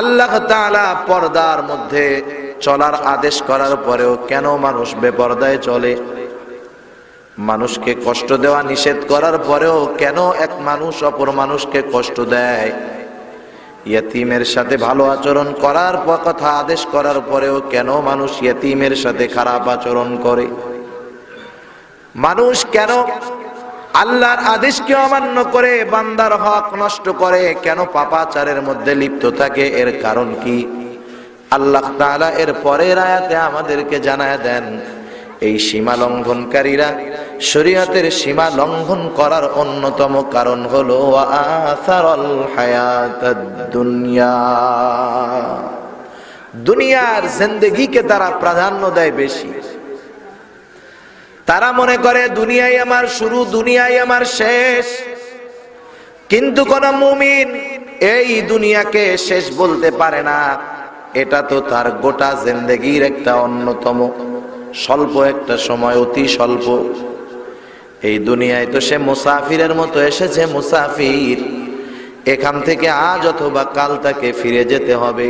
আল্লাহ তাআলা পর্দার মধ্যে চলার আদেশ করার পরেও কেন মানুষ বেপরদায় চলে, মানুষকে কষ্ট দেওয়া নিষেধ করার পরেও কেন এক মানুষ অপর মানুষকে কষ্ট দেয়, ইয়েতিমের সাথে ভালো আচরণ করার কথা আদেশ করার পরেও কেন মানুষ ইয়েতিমের সাথে খারাপ আচরণ করে, মানুষ কেন আল্লাহর আদেশকে অমান্য করে বান্দার হক নষ্ট করে, কেন পাপাচারের মধ্যে লিপ্ত থাকে, এর কারণ কি? আল্লাহ তাআলা এর পরের আয়াতে আমাদেরকে জানায় দেন এই সীমা লঙ্ঘনকারীরা শরীয়তের সীমা লঙ্ঘন করার অন্যতম কারণ হলো আসারাল হায়াতাদ দুনিয়া, দুনিয়ার জিন্দেগিকে তারা প্রাধান্য দেয় বেশি। তারা মনে করে দুনিয়াই আমার শুরু, দুনিয়াই আমার শেষ। কিন্তু কোন মুমিন এই দুনিয়াকে শেষ বলতে পারে না, এটা তো তার গোটা জিন্দেগির একটা অন্যতম স্বল্প একটা সময়, অতি স্বল্প। এই দুনিয়ায় তো সে মুসাফিরের মতো এসেছে, মুসাফির, এখান থেকে আজ অথবা কাল তাকে ফিরে যেতে হবে।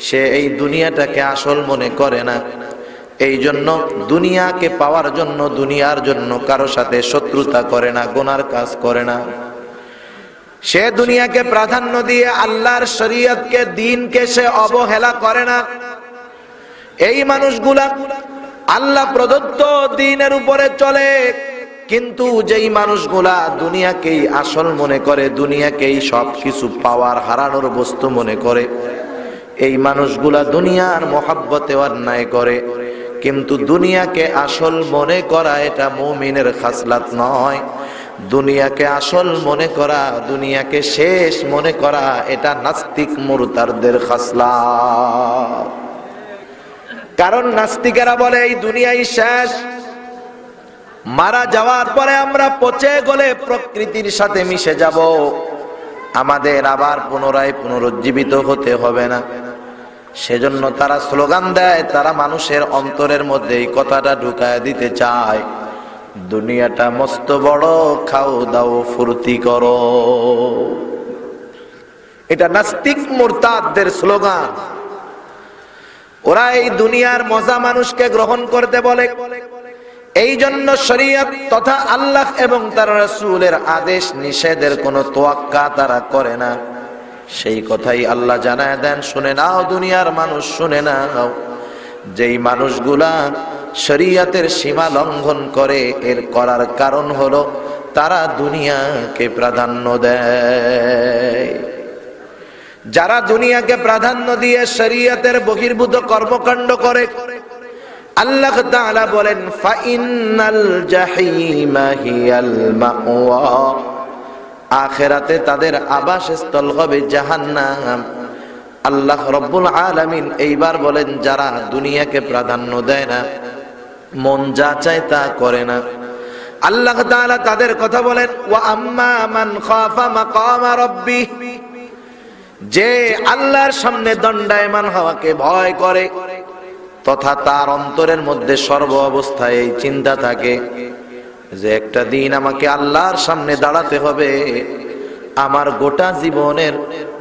সে এই দুনিয়াটাকে আসল মনে করে না, এই জন্য দুনিয়াকে পাওয়ার জন্য, দুনিয়ার জন্য কারো সাথে শত্রুতা করে না, গুনার কাজ করে না। সে দুনিয়াকে প্রাধান্য দিয়ে আল্লাহর শরীয়তকে, দ্বীনকে সে অবহেলা করে না। এই মানুষগুলা আল্লাহ প্রদত্ত দ্বীনের উপরে চলে, কিন্তু যেই মানুষগুলা দুনিয়াকেই আসল মনে করে, দুনিয়াকেই সবকিছু পাওয়ার হারানোর বস্তু মনে করে, এই মানুষগুলা দুনিয়ার মহব্বতে অন্যায় করে। কিন্তু দুনিয়াকে আসল মনে করা এটা মুমিনের খাসলাত নয়। দুনিয়াকে আসল মনে করা, দুনিয়াকে শেষ মনে করা, এটা নাস্তিক মুরতাদদের খাসলাত। কারণ নাস্তিকেরা বলে এই দুনিয়াই শেষ, মারা যাওয়ার পরে আমরা পচে গলে প্রকৃতির সাথে মিশে যাব, আমাদের আবার পুনরায় পুনরুজ্জীবিত হতে হবে না। সেজন্য তারা স্লোগান দেয়, তারা মানুষের অন্তরের মধ্যে এই কথাটা ঢুকায় দিতে চায়, দুনিয়াটা মস্ত বড়, খাও দাও ফুর্তি করো। এটা নাস্তিক মুরতাদদের স্লোগান। ওরা এই দুনিয়ার মজা মানুষকে গ্রহণ করতে বলে, এই জন্য শরীয়ত তথা আল্লাহ এবং তার রাসূলের আদেশ নিষেধের কোনো তোয়াক্কা তারা করে না। সেই কথাই আল্লাহ জানায় দেন, শুনে নাও দুনিয়ার মানুষ, শুনে নাও, যেই মানুষগুলা শরীয়তের সীমা লঙ্ঘন করে, এর করার কারণ হলো তারা দুনিয়াকে প্রাধান্য দেয়। যারা দুনিয়াকে প্রাধান্য দিয়ে শরীয়তের বহির্ভূত কর্মকাণ্ড করে, আল্লাহ তাআলা বলেন ফাইন্নাল জাহিমা হিয়াল মাওয়া, আখিরাতে তাদের আবাসস্থল হবে জাহান্নাম। আল্লাহ রাব্বুল আলামিন এইবার বলেন যারা দুনিয়াকে প্রাধান্য দেয় না, মন যা চায় তা করে না, আল্লাহ তাআলা তাদের কথা বলেন ওয়া আম্মা মান খাফা মাকাম রাব্বিহ, যে আল্লাহর সামনে দণ্ডায়মান হওয়াকে ভয় করে, তথা তার অন্তরের মধ্যে সর্ব অবস্থায় এই চিন্তা থাকে যে একটা দিন আমাকে আল্লাহর সামনে দাঁড়াতে হবে, আমার গোটা জীবনের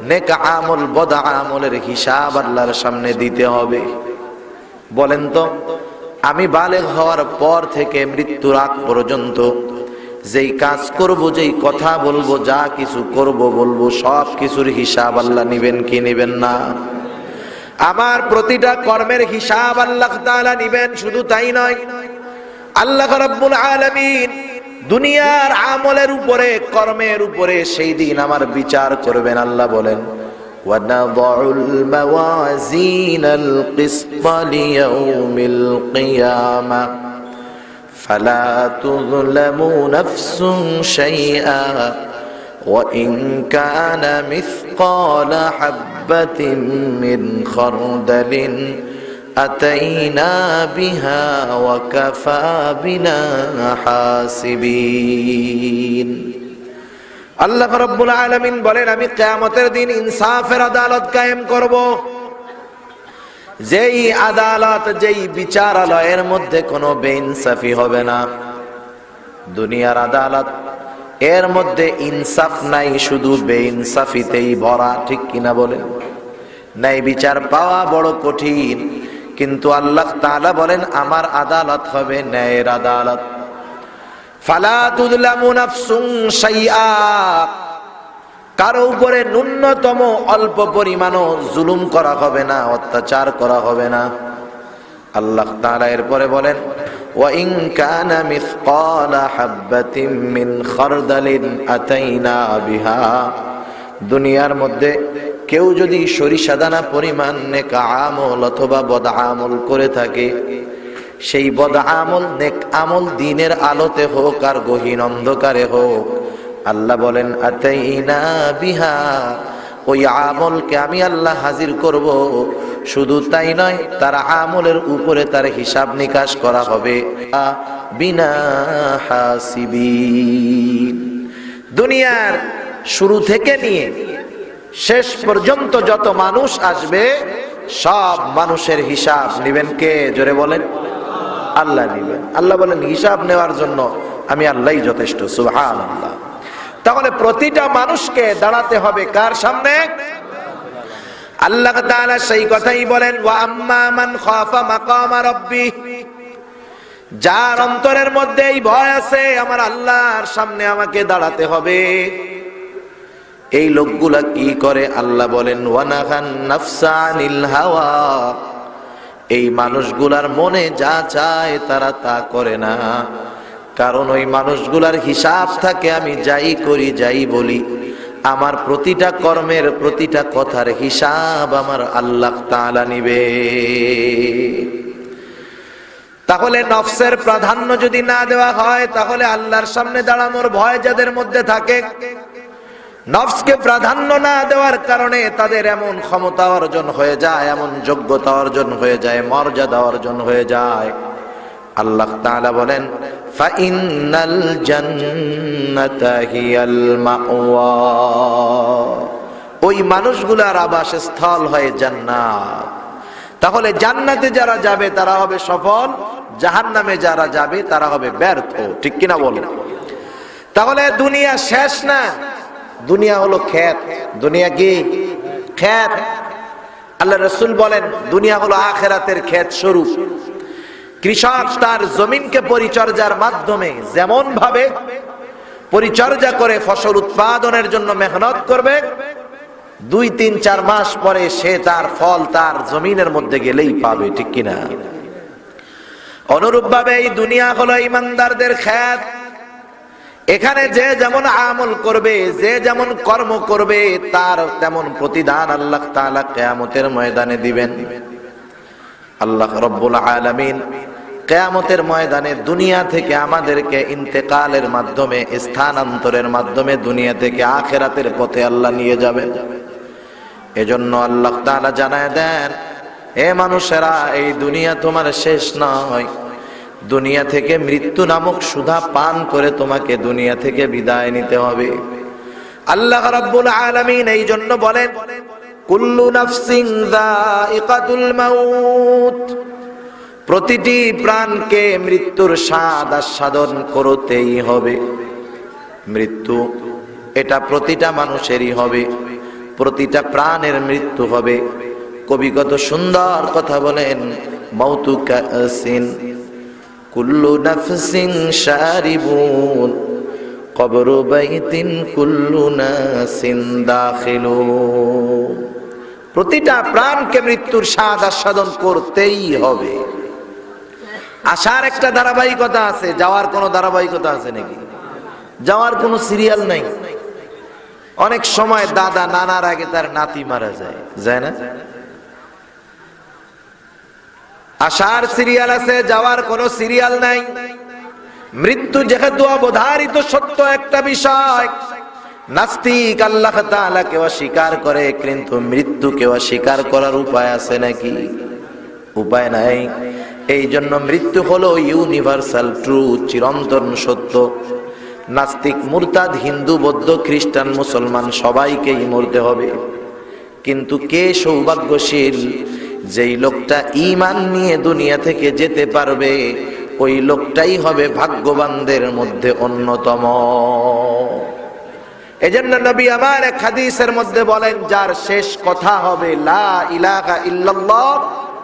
নেক আমল বদ আমলের হিসাব আল্লাহর সামনে দিতে হবে। বলেন তো আমি বালেগ হওয়ার পর থেকে মৃত্যুর আগ পর্যন্ত যেই কাজ করব, যেই কথা বলবো, যা কিছু করব বলবো, সব কিছুর হিসাব আল্লাহ নিবেন কি নিবেন না? আমার প্রতিটা কর্মের হিসাব আল্লাহ তাআলা নিবেন। শুধু তাই নয়, আল্লাহ রাব্বুল আলামিন দুনিয়ার আমলের উপরে, কর্মের উপরে সেই দিন আমার বিচার করবেন। আল্লাহ বলেন, ওয়ানাযউল মাওয়াজিনাল কিসত লিয়াউমিল কিয়ামা ফালা তুযলামু নাফসুন শাইআ ওয়া ইন কানা মিসকালা হাববাতিন মিন খারদালিন আতাইনা বিহা ওয়া কাফা বিনা হাসিবিন। আল্লাহ রাব্বুল আলামিন বলেন, আমি কিয়ামতের দিন ইনসাফের আদালত কায়েম করব, যেই আদালত, যেই বিচারালয়ের মধ্যে কোনো বেইনসাফি হবে না। দুনিয়ার আদালত, এর মধ্যে ইনসাফ নাই, শুধু বেইনসাফিতেই ভরা। ঠিক কিনা বলেন? ন্যায় বিচার পাওয়া বড় কঠিন, কিন্তু আল্লাহ তাআলা বলেন আমার আদালত হবে ন্যায়ের আদালত। ফালা তুযলামু নাফসুন শাইআ, কারো উপরে ন্যূনতম অল্প পরিমাণও জুলুম করা হবে না, অত্যাচার করা হবে না। আল্লাহ তাআলা এরপরে বলেন, ওয়া ইন কানা মিসকালা হাববাতিন মিন খারদালিন আতাইনা বিহা। দুনিয়ার মধ্যে কেউ যদি সরিষা দানা পরিমাণ নেক আমল অথবা বদ আমল করে থাকে, সেই বদ আমল, নেক আমল দিনের আলোতে হোক আর গহীন অন্ধকারে হোক, আল্লাহ বলেন আতাইনা বিহা, ওই আমলকে আমি আল্লাহ হাজির করব। শুধু তাই নয়, তার আমলের উপরে তার হিসাব নিকাশ করা হবে বিনা হাসিবিন। দুনিয়ার শুরু থেকে নিয়ে শেষ পর্যন্ত যত মানুষ আসবে, সব মানুষের হিসাব নেবেন কে? জোরে বলেন, আল্লাহ নেবেন। আল্লাহ বলেন হিসাব নেওয়ার জন্য আমি আল্লাহই যথেষ্ট। সুবহানাল্লাহ। তাহলে প্রতিটা মানুষকে দাঁড়াতে হবে কার সামনে? আল্লাহ তাআলা সেই কথাই বলেন, ওয়া আম্মা মান খাফা মাকামা রাব্বি, যার অন্তরের মধ্যে এই ভয় আছে আমার আল্লাহর সামনে আমাকে দাঁড়াতে হবে, এই লোকগুলা কি করে? আল্লাহ বলেন, ওয়া নাহান নাফসা আনিল হাওয়া, এই মানুষগুলার মনে যা চায় তারা তা করে না। কারণ ওই মানুষগুলার হিসাব থাকে, আমি যাই করি, যাই বলি, আমার প্রতিটা কর্মের, প্রতিটা কথার হিসাব আমার আল্লাহ তাআলা নিবে। তাহলে নফসের প্রাধান্য যদি না দেওয়া হয়, তাহলে আল্লাহর সামনে দাঁড়ানোর ভয় যাদের মধ্যে থাকে, নফসকে প্রাধান্য না দেওয়ার কারণে তাদের এমন ক্ষমতা অর্জন হয়ে যায়, এমন যোগ্যতা অর্জন হয়ে যায়, মর্যাদা অর্জন হয়ে যায়। আল্লাহ তাআলা বলেন, ফাইন্নাল জান্নাতা হিয়াল মাওয়া, ওই মানুষগুলার আবাসস্থল হয় জান্নাত। তাহলে জান্নাতে যারা যাবে তারা হবে সফল, জাহান্নামে যারা যাবে তারা হবে ব্যর্থ। ঠিক কিনা বলেন? তাহলে দুনিয়া শেষ না, দুনিয়া হলো ক্ষেত। দুনিয়া কি? ক্ষেত। আল্লাহ রাসূল বলেন দুনিয়া হলো আখিরাতের ক্ষেত স্বরূপ। কৃষক তার জমিনকে পরিচর্যার মাধ্যমে যেমন ভাবে পরিচর্যা করে ফসল উৎপাদনের জন্য মেহনত করবে, 2, 3, 4 মাস পরে সে তার ফল তার জমিনের মধ্যে গেলেই পাবে। ঠিক কিনা? অনুরূপ ভাবে এই দুনিয়া হলো ঈমানদারদের ক্ষেত। এখানে যে যেমন আমল করবে, যে যেমন কর্ম করবে, তার তেমন প্রতিদান আল্লাহ তাআলা কিয়ামতের ময়দানে দিবেন। আল্লাহ রাব্বুল আলামিন কিয়ামতের ময়দানে দুনিয়া থেকে আমাদেরকে ইন্তেকালের মাধ্যমে, স্থানান্তরের মাধ্যমে দুনিয়া থেকে আখিরাতের পথে আল্লাহ নিয়ে যাবেন। এজন্য আল্লাহ তাআলা জানায় দেন, হে মানুষেরা, এই দুনিয়া তোমার শেষ নয়। দুনিয়া থেকে মৃত্যু নামক সুধা পান করে তোমাকে দুনিয়া থেকে বিদায় নিতে হবে। আল্লাহ রাব্বুল আলামিন এই জন্য বলেন, কুল্লু নাফসিন যায়িকাতুল মাউত, প্রতিটি প্রাণকে মৃত্যুর স্বাদ আস্বাদন করতেই হবে। মৃত্যু এটা প্রতিটা মানুষেরই হবে, প্রতিটা প্রাণের মৃত্যু হবে। কবি কত সুন্দর কথা বলেন, মাউতু কাসিন কুল্লু নাফসিন শারিবুন কবরু বাইতিন কুল্লু নাসিন দাখিলুন। প্রতিটা প্রাণকে মৃত্যুর স্বাদ আস্বাদন করতেই হবে। আসার একটা ধারাবাহিকতা আছে, যাওয়ার কোনো ধারাবাহিকতা আছে নাকি? যাওয়ার কোনো সিরিয়াল নাই। অনেক সময় দাদা নানার আগে তার নাতি মারা যায়, যায় না? আসার সিরিয়াল আছে, যাওয়ার কোনো সিরিয়াল নাই। মৃত্যু যেহেতু অবধারিত সত্য একটা বিষয়, নাস্তিক আল্লাহ তাআলাকে অস্বীকার করে, কিন্তু মৃত্যুকে অস্বীকার করার উপায় আছে নাকি? উপায় নাই। এই জন্য মৃত্যু হলো ইউনিভার্সাল ট্রুথ, চিরন্তন সত্য। নাস্তিক, মুরতাদ, হিন্দু, বৌদ্ধ, খ্রিস্টান, মুসলমান সবাইকেই মরতে হবে। কিন্তু কে সৌভাগ্যশীল? যেই লোকটা ঈমান নিয়ে দুনিয়া থেকে যেতে পারবে, ওই লোকটাই হবে ভাগ্যবানদের মধ্যে অন্যতম। এজন্য নবী আমার এক হাদিসের মধ্যে বলেন, যার শেষ কথা হবে লা ইলাহা ইল্লাল্লাহ,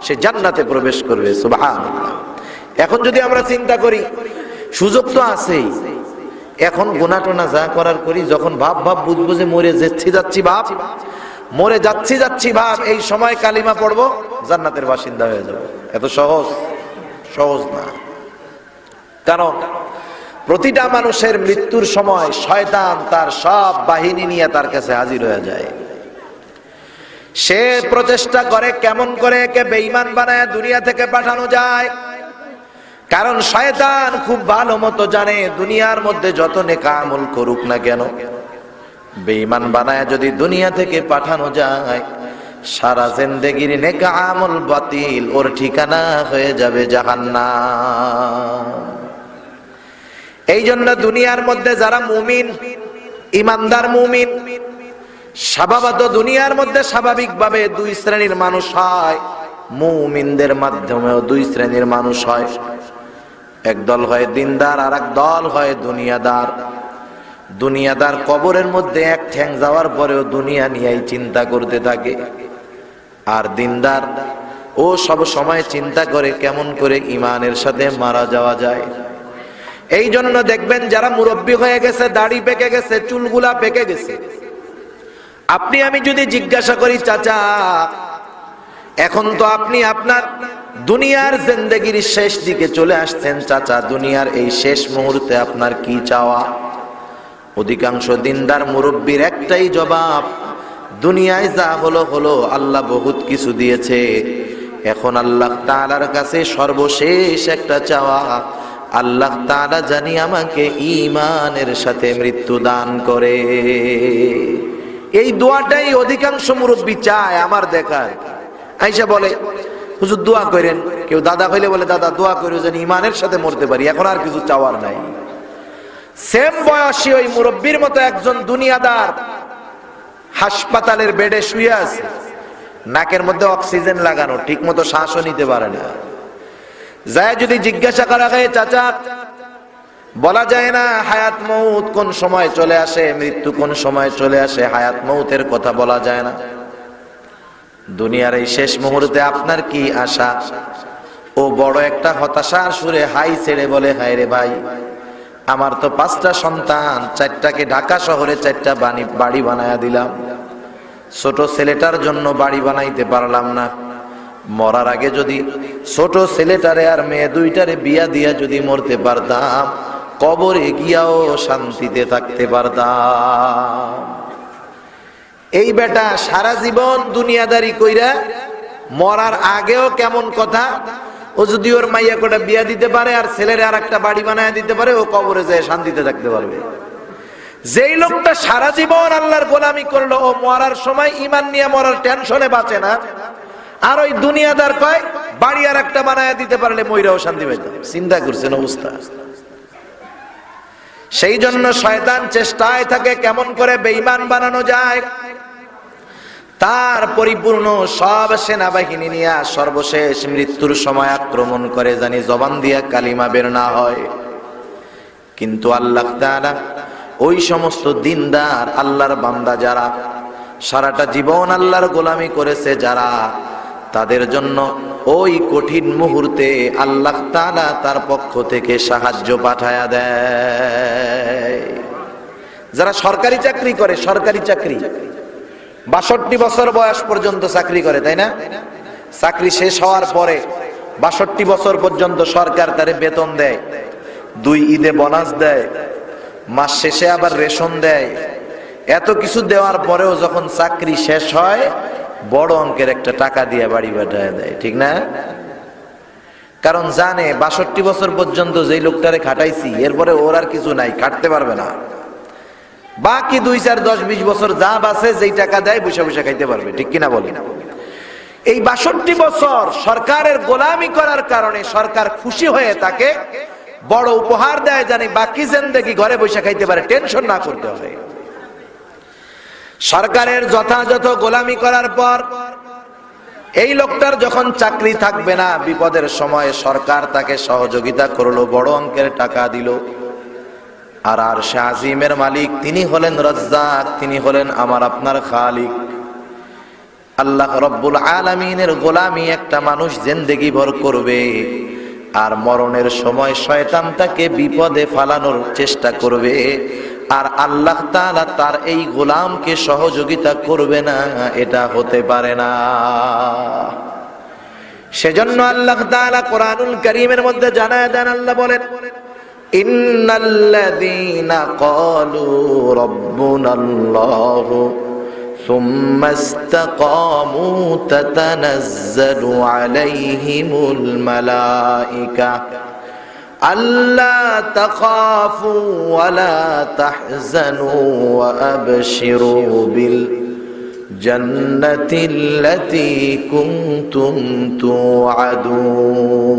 সে জান্নাতে প্রবেশ করবে। সুবহানাল্লাহ। এখন যদি আমরা চিন্তা করি, সুযোগ তো আছেই। এখন গুনাহ টোনা যা করার করি, যখন ভাব বুঝবো যে মরে যাচ্ছি ভাব, মরে যাচ্ছি ভাব, এই সময় কালিমা পড়বো, জান্নাতের বাসিন্দা হয়ে যাবো। এত সহজ না। কারণ প্রতিটা মানুষের মৃত্যুর সময় শয়তান তার সব বাহিনী নিয়ে তার কাছে হাজির হয়ে যায়। সে প্রচেষ্টা করে কেমন করে একে বেঈমান বানায় দুনিয়া থেকে পাঠানো যায়। কারণ শয়তান খুব ভালো মতো জানে, দুনিয়ার মধ্যে যত নেক আমল করুক না কেন, বেঈমান বানায় যদি দুনিয়া থেকে পাঠানো যায়, সারা জিন্দেগির নেক আমল বাতিল, ওর ঠিকানা হয়ে যাবে জাহান্নাম। এই জন্য দুনিয়ার মধ্যে যারা মুমিন, ইমানদার মুমিন, স্বভাবত দুনিয়ার মধ্যে স্বাভাবিকভাবে দুই শ্রেণীর মানুষ হয়। মুমিনদের মাধ্যমেও দুই শ্রেণীর মানুষ হয়। একদল হয় দিনদার, আর এক দল হয় দুনিয়াদার। দুনিয়াদার কবরের মধ্যে এক ঠ্যাং যাওয়ার পরেও দুনিয়া নিয়েই চিন্তা করতে থাকে। আর দিনদার ও সব সময় চিন্তা করে কেমন করে ঈমানের সাথে মারা যাওয়া যায়। এই জন্য দেখবেন যারা মুরব্বী হয়ে গেছে, দাড়ি পেকে গেছে, চুলগুলা পেকে গেছে, আপনি আমি যদি জিজ্ঞাসা করি, চাচা এখন তো আপনি আপনার দুনিয়ার জিন্দেগির শেষ দিকে চলে আসছেন, চাচা দুনিয়ার এই শেষ মুহূর্তে আপনার কি চাওয়া? অধিকাংশ দিনদার মুরব্বীর একটাই জবাব, দুনিয়ায় যা হলো, আল্লাহ বহুত কিছু দিয়েছে, এখন আল্লাহ তাআলার কাছে সর্বশেষ একটা চাওয়া, আল্লাহ তাআলা জানি আমাকে ঈমানের সাথে মৃত্যু দান করে। এই দোয়াটাই অধিকাংশ মুরব্বী চায়। আমার দেখায় আইসা বলে, হুজুর দোয়া করেন। কেউ দাদা হইলে বলে, দাদা দোয়া করে যেন ঈমানের সাথে মরতে পারি, এখন আর কিছু চাওয়ার নাই। সেম বয়সী ওই মুরব্বীর মতো একজন দুনিয়াদার হাসপাতালের বেডে শুয়ে আছে, নাকের মধ্যে অক্সিজেন লাগানো, ঠিক মতো শ্বাসও নিতে পারে না। যায় যদি জিজ্ঞাসা করা হয়, চাচা বলা যায় না হায়াত মউত কোন সময় চলে আসে, মৃত্যু কোন সময় চলে আসে, হায়াত মউতের কথা বলা যায় না। দুনিয়ার এই শেষ মুহূর্তে আপনার কি আশা? ও বড় একটা হতাশার সুরে হাই ছেড়ে বলে, হায় রে ভাই, আমার তো 5টা সন্তান, 4টাকে ঢাকা শহরে 4টা বাড়ি বানায়া দিলাম, ছোট ছেলেটার জন্য বাড়ি বানাইতে পারলাম না। মরার আগে যদি ছোট ছেলেটারে আর মেয়ে 2টারে বিয়া দিয়া যদি মরতে পারতাম, কবরে গিয়াও শান্তিতে থাকতে পারতাম। এই বেটা সারা জীবন দুনিয়াদারি কইরা মরার আগেও কেমন কথা, ও যদি ওর মাইয়া কোটা বিয়া দিতে পারে আর ছেলের আর একটা বাড়ি বানায় দিতে পারে, ও কবরে যায় শান্তিতে থাকতে পারবে। যেই লোকটা সারা জীবন আল্লাহর গোলামি করলো, ও মরার সময় ঈমান নিয়ে মরার টেনশনে বাঁচে না। আর ওই দুনিয়াদার কয় বাড়ি আর একটা বানায় দিতে পারলে মইরাও শান্তি পাইতাম। চিন্তা করছেন অবস্থা? সেই জন্য শয়তান চেষ্টায় থাকে কেমন করে বেঈমান বানানো যায়। তার পরিপূর্ণ সব সেনাবাহিনী নিয়ে সর্বশেষ মৃত্যুর সময় আক্রমণ করে, জানি জবান দিয়া কালিমা বের না হয়। কিন্তু আল্লাহ তাআলা ওই সমস্ত দিনদার আল্লাহর বান্দা যারা সারাটা জীবন আল্লাহর গোলামি করেছে, যারা তাদের জন্য ওই কঠিন মুহূর্তে আল্লাহ তাআলা তার পক্ষ থেকে সাহায্য পাঠায়া দেয়। যারা সরকারি চাকরি করে, সরকারি চাকরি ৬২ বছর বয়স পর্যন্ত চাকরি করে, তাই না? চাকরি শেষ হওয়ার পরে ৬২ বছর পর্যন্ত সরকার তারে বেতন দেয়, 2 ঈদে বোনাস দেয়, মাস শেষে আবার রেশন দেয়। এত কিছু দেওয়ার পরেও যখন চাকরি শেষ হয় বড় অঙ্কের একটা টাকা দিয়ে বাড়ি পাঠায় দেয়, ঠিক না? কারণ জানে ৬২ বছর পর্যন্ত যেই লোকটারে খাটাইছি এরপরে ওর আর কিছু নাই, খাটতে পারবে না। বাকি 2, 4, 10, 20 বছর যা বাঁচে যেই টাকা দেয় বসে বসে খাইতে পারবে, ঠিক কিনা বলি? এই ৬২ বছর সরকারের গোলামি করার কারণে সরকার খুশি হয়ে তাকে বড় উপহার দেয়, জানি বাকি জিন্দেগি ঘরে বসে খাইতে পারে, টেনশন না করতে হবে। সরকারের যথাযথ গোলামি করার পর এই লোকটার যখন চাকরি থাকবে না, বিপদের সময় সরকার তাকে সহযোগিতা করলো, বড় অঙ্কের টাকা দিল। আর আরশে আজিমের মালিক তিনি হলেন রাজ্জাক, তিনি হলেন আমার আপনার খালিক। আল্লাহ রব্বুল আলামিনের গোলামি একটা মানুষ জিন্দেগি ভর করবে, আর মরণের সময় শয়তান তাকে বিপদে ফালানোর চেষ্টা করবে, আর আল্লাহ তাআলা তার এই গোলামকে সহযোগিতা করবে না, এটা হতে পারে না। সেজন্য আল্লাহ তাআলা কোরআনুল কারীমের মধ্যে জানায় দেন, আল্লাহ বলেন ইন্নাল্লাযীনা ক্বালু রাব্বুনাল্লাহু সুম্মা ইসতাকামু তাতানাজ্জালু আলাইহিমুল মালায়েকা আল্লা তাখাফু ওয়া লা তাহজানু ওয়া আবশিরু বিল জান্নাতিল্লাতী কুনতুম তুআদুন।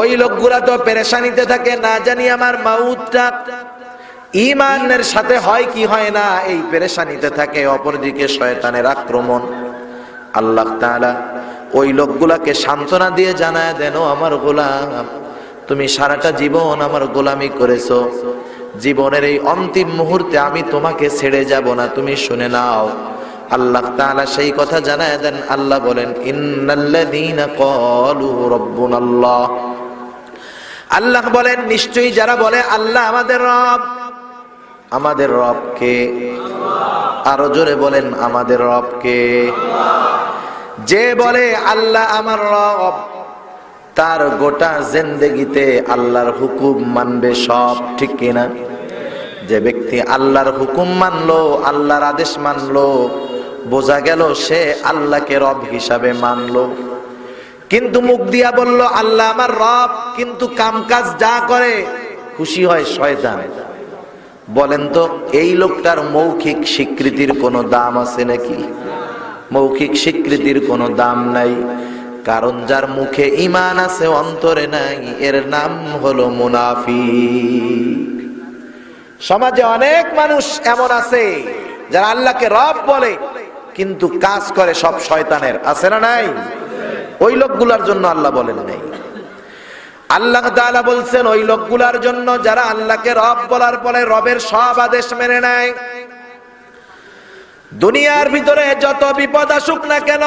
ওই লোকগুলা তো পেরেশানিতে থাকে, না জানি আমার মাউতটা ঈমানের সাথে হয় কি হয় না, এই পেরেশানিতে থাকে। অপরদিকে শয়তানের আক্রমণ। আল্লাহ তাআলা ওই লোকগুলাকে সান্ত্বনা দিয়ে জানায় দেন, ও আমার গোলাম, তুমি সারাটা জীবন আমার গোলামি করেছো, জীবনের এই অন্তিম মুহূর্তে আমি তোমাকে ছেড়ে যাব না, তুমি শুনে নাও। আল্লাহ তাআলা সেই কথা জানায় দেন। আল্লাহ বলেন ইন্নাল্লাযীনা ক্বালু রাব্বুনাল্লাহ, আল্লাহ বলেন নিশ্চয়ই যারা বলে আল্লাহ আমাদের রব। আমাদের রব কে? আরো জোরে বলেন আমাদের রব কে? যে বলে আল্লাহ আমার রব, তার গোটা জিন্দেগিতে আল্লাহর হুকুম মানবে সব, ঠিক কিনা? যে ব্যক্তি আল্লাহর হুকুম মানলো, আল্লাহর আদেশ মানলো, বোঝা গেল সে আল্লাহকে রব হিসাবে মানলো। কিন্তু মুখ দিয়া বলল আল্লাহ আমার রব, কিন্তু কামকাজ যা করে খুশি হয় শয়তান। বলেন তো এই লোকটার মৌখিক স্বীকৃতির কোনো দাম আছে নাকি? মৌখিক স্বীকৃতির কোনো দাম নাই। কারণ যার মুখে ঈমান আছে অন্তরে নাই, এর নাম হলো মুনাফিক। সমাজে অনেক মানুষ এমন আছে যারা আল্লাহকে রব বলে কিন্তু কাজ করে সব শয়তানের, আছে না নাই? ওই লোকগুলার জন্য আল্লাহ বলেন নাই। আল্লাহ তাআলা বলছেন ওই লোকগুলার জন্য যারা আল্লাহকে রব বলার পরে রবের সব আদেশ মেনে নেয়। দুনিয়ার ভিতরে যত বিপদ আসুক না কেন,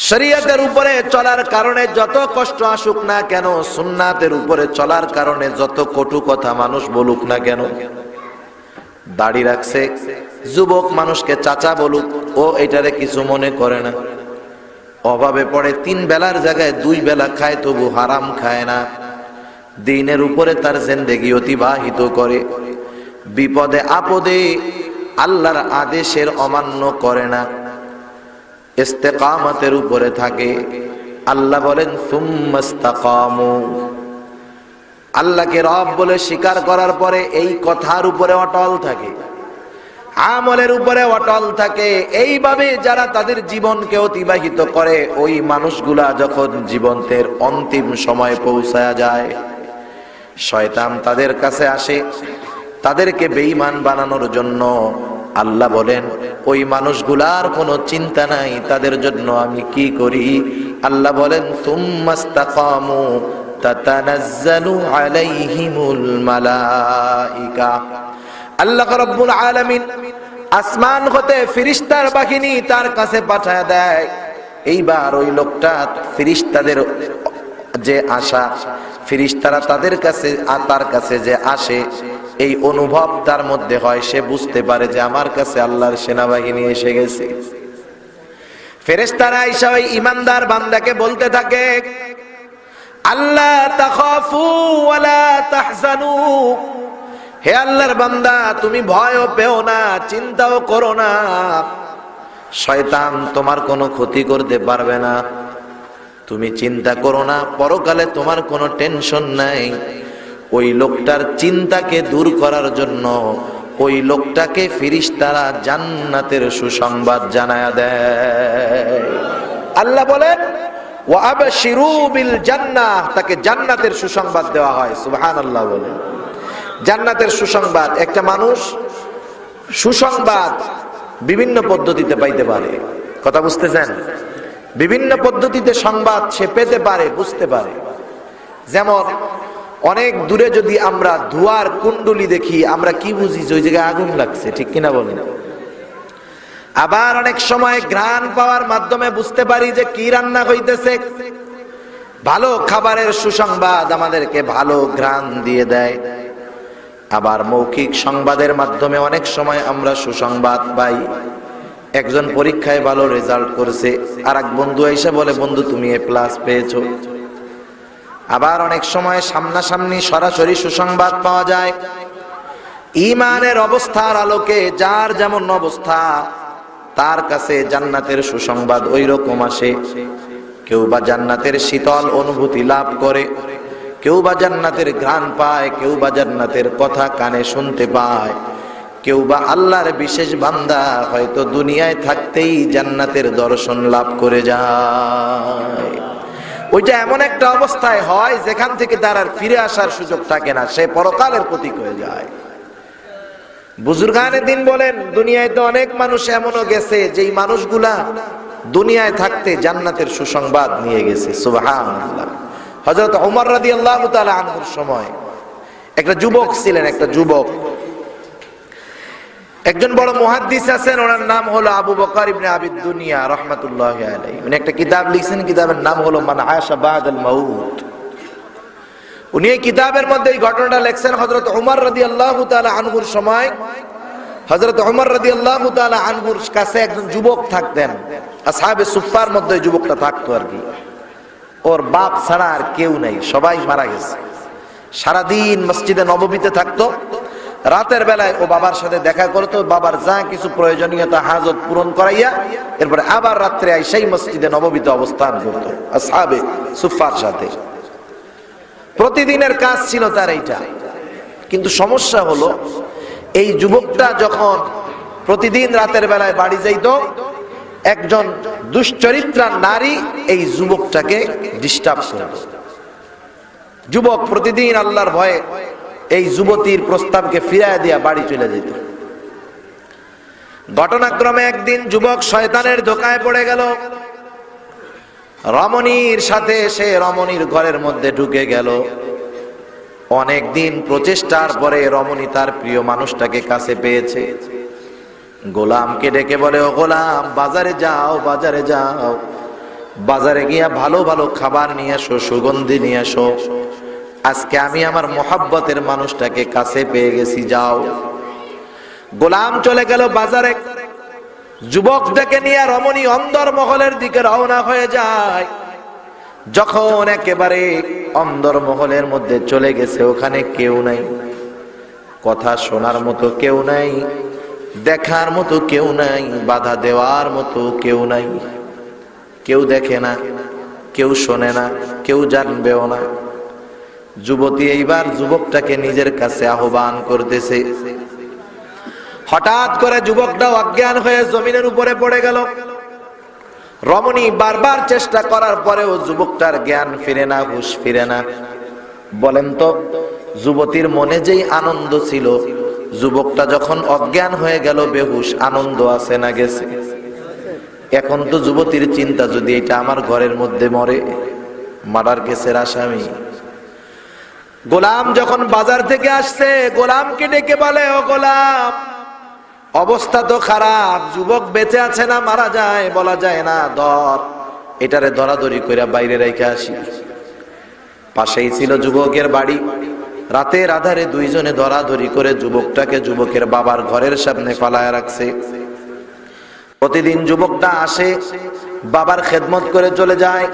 শরীয়তের উপরে চলার কারণে যত কষ্ট আসুক না কেন, সুন্নাতের উপরে চলার কারণে যত কটু কথা মানুষ বলুক না কেন, দাড়ি রাখছে যুবক মানুষকে চাচা বলুক, ও এটারে কিছু মনে করে না। অভাবে পড়ে 3 বেলার জায়গায় 2 বেলা খায়, তবু হারাম খায় না। দ্বীনের উপরে তার জিন্দেগি অতিবাহিত করে। বিপদে আপদে আল্লাহর আদেশের অমান্য করে না, ইস্তেকামতের উপরে থাকে। আল্লাহ বলেন সুম্মাস্তাকামু, আল্লাহকে রব বলে স্বীকার করার পরে এই কথার উপরে অটল থাকে, আমলের উপরে অটল থাকে। এইভাবে যারা তাদের জীবনকে অতিবাহিত করে, ওই মানুষগুলা যখন জীবনের অন্তিম সময় পৌঁছায়া যায়, শয়তান তাদের কাছে আসে তাদেরকে বেঈমান বানানোর জন্য। আল্লাহ বলেন ওই মানুষগুলার কোনো চিন্তা নাই, তাদের জন্য আমি কি করি। আল্লাহ বলেন সুম্মাস্তাকামু তাতানাজ্জালু আলাইহিমুল মালাইকা। আল্লাহ রাব্বুল আলামিন আসমান হতে ফেরেশতার বাহিনী তার কাছে পাঠায় দেয়। এইবার ওই লোকটা ফেরেশতাদের যে আশা, ফেরেশতারা তাদের কাছে তার কাছে যে আসে, এই অনুভব তার মধ্যে হয়। সে বুঝতে পারে যে আমার কাছে আল্লাহর সেনাবাহিনী এসে গেছে। ফেরেশতারা আয়েশা ওই ঈমানদার বান্দাকে বলতে থাকে, আল্লাহ তাখাফু ওয়ালা তাহজানু, হে আল্লাহর বান্দা তুমি ভয়ও পেও না, চিন্তাও করো না, শয়তান তোমার কোনো ক্ষতি করতে পারবে না। তুমি চিন্তা করো না, পরকালে তোমার কোনো টেনশন নাই। ওই লোকটার চিন্তাকে দূর করার জন্য ওই লোকটাকে ফেরেশতারা জান্নাতের সুসংবাদ জানায়া দেয়। আল্লাহ বলেন ওয়া আবশিরু বিল জান্নাহ, তাকে জান্নাতের সুসংবাদ দেওয়া হয়। সুবহানাল্লাহ বলেন। জান্নাতের সুসংবাদ। একটা মানুষ সুসংবাদ বিভিন্ন পদ্ধতিতে পাইতে পারে, কথা বুঝতেছেন? বিভিন্ন পদ্ধতিতে সংবাদ সে পেতে পারে, বুঝতে পারে। যেমন অনেক দূরে যদি আমরা ধোঁয়ার কুণ্ডলি দেখি, আমরা কি বুঝি? যে ওই জায়গায় আগুন লাগছে, ঠিক কিনা বলেন? আবার অনেক সময় ঘ্রাণ পাওয়ার মাধ্যমে বুঝতে পারি যে কি রান্না হইতেছে। ভালো খাবারের সুসংবাদ আমাদেরকে ভালো ঘ্রাণ দিয়ে দেয়। আবার মৌখিক সংবাদের মাধ্যমে অনেক সময় আমরা সুসংবাদ পাই। একজন পরীক্ষায় ভালো রেজাল্ট করেছে, আর এক বন্ধু এসে বলে, বন্ধু তুমি A+ পেয়েছো। আবার অনেক সময় সামনাসামনি সরাসরি সুসংবাদ পাওয়া যায়। ঈমানের অবস্থার আলোকে যার যেমন অবস্থা, তার কাছে জান্নাতের সুসংবাদ ওই রকম আসে। কেউ বা জান্নাতের শীতল অনুভূতি লাভ করে, কেউ বা জান্নাতের ঘ্রাণ পায়, কেউ বা জান্নাতের কথা কানে শুনতে পায়, কেউ বা আল্লাহর বিশেষ বান্দা হয়তো দুনিয়ায় থাকতেই জান্নাতের দর্শন লাভ করে যায়। ওইটা এমন একটা অবস্থায় হয় যেখান থেকে তার আর ফিরে আসার সুযোগ থাকে না, সে পরকালের প্রতীক হয়ে যায়। বুজুর্গানে দিন বলেন, দুনিয়ায় তো অনেক মানুষ এমনও গেছে যেই মানুষগুলা দুনিয়ায় থাকতে জান্নাতের সুসংবাদ নিয়ে গেছে। সুবহানাল্লাহ। হযরত ওমর রাদিয়াল্লাহু তাআলা আনহুর সময় একটা যুবক ছিলেন, একটা যুবক, একজন বড় মুহাদ্দিস আছেন, ওনার নাম হলো আবু বকর ইবনে আবিদ দুনিয়া রাহমাতুল্লাহি আলাইহি। উনি একটা কিতাব লিখছেন, কিতাবের নাম হলো মান আশা বাদাল মাউত। উনি এই কিতাবের মধ্যে এই ঘটনাটা লিখছেন। হযরত ওমর রাদিয়াল্লাহু তাআলা আনহুর সময় হযরত ওমর রাদিয়াল্লাহু তাআলা আনহুর কাছে একজন যুবক থাকতেন। আসহাবে সুফফার মধ্যে এই যুবকটা থাকতো আর কি। ওর বাপ ছাড়া আর কেউ নাই, সবাই মারা গেছে। সারাদিন মসজিদে নববীতে থাকতো। রাতের বেলায় ও বাবার সাথে দেখা করতো, বাবার যা কিছু প্রয়োজনীয়তা হাজত পূরণ করাইয়া এরপরে আবার রাত্রে আইসাই মসজিদে নববীতে অবস্থান করতো আসহাবে সুফফার সাথে। প্রতিদিনের কাজ ছিল তার এইটা। কিন্তু সমস্যা হলো, এই যুবকটা যখন প্রতিদিন রাতের বেলায় বাড়ি যাইতো, একজন দুশ্চরিত্রা নারী এই যুবকটাকে ডিস্টার্ব করত। যুবক প্রতিদিন আল্লাহর ভয়ে এই যুবতীর প্রস্তাবকে ফিরাইয়া দিয়া বাড়ি চলে যেত। ঘটনাক্রমে একদিন যুবক শয়তানের ধোঁকায় পড়ে গেল। রমণীর সাথে সে রমণীর ঘরের মধ্যে ঢুকে গেল। অনেকদিন প্রচেষ্টার পরে রমণী তার প্রিয় মানুষটাকে কাছে পেয়েছে। গোলামকে ডেকে বলে, ও গোলাম, বাজারে যাও, বাজারে যাও, বাজারে গিয়া ভালো ভালো খাবার নিয়ে আসো, সুগন্ধি নিয়ে আসো। আজকে আমি আমার মোহাব্বতের মানুষটাকে কাছে পেয়ে গেছি, যাও। গোলাম চলে গেল বাজারে। যুবক ডেকে নিয়ে রমণী অন্দর মহলের দিকে রওনা হয়ে যায়। যখন একেবারে অন্দর মহলের মধ্যে চলে গেছে, ওখানে কেউ নাই, কথা শোনার মতো কেউ নাই, দেখার মতো কেউ নাই, বাধা দেওয়ার মতো কেউ নাই। কেউ দেখে না, কেউ শোনে না, কেউ জানবেও না। যুবতী এইবার যুবকটাকে নিজের কাছে আহ্বান করতেছে। হঠাৎ করে যুবকটা অজ্ঞান হয়ে জমিনের উপরে পড়ে গেল। রমণী বারবার চেষ্টা করার পরেও যুবকটার জ্ঞান ফিরে না, হুঁশ ফিরে না। বলেন তো, যুবতীর মনে যেই আনন্দ ছিল, যুবকটা যখন অজ্ঞান হয়ে গেল, বেহুশ, আনন্দ আছে না গেছে? এখন তো যুবতীর চিন্তা, যদি এটা আমার ঘরের মধ্যে মরে, মার্ডার কেসের আসামি। গোলাম যখন বাজার থেকে আসছে, গোলামকে ডেকে বলে, ও গোলাম, অবস্থা তো খারাপ, যুবক বেঁচে আছে না মারা যায় বলা যায় না, ধর এটারে ধরাধরি করে বাইরে রেখে আসি। পাশেই ছিল যুবকের বাড়ি। রাতের আধারে দুইজনে ধরাধরি করে যুবকটাকে যুবকের বাবার ঘরের সামনে ফালায় রাখছে। প্রতিদিন যুবকটা আসে, বাবার খেদমত করে চলে যায়।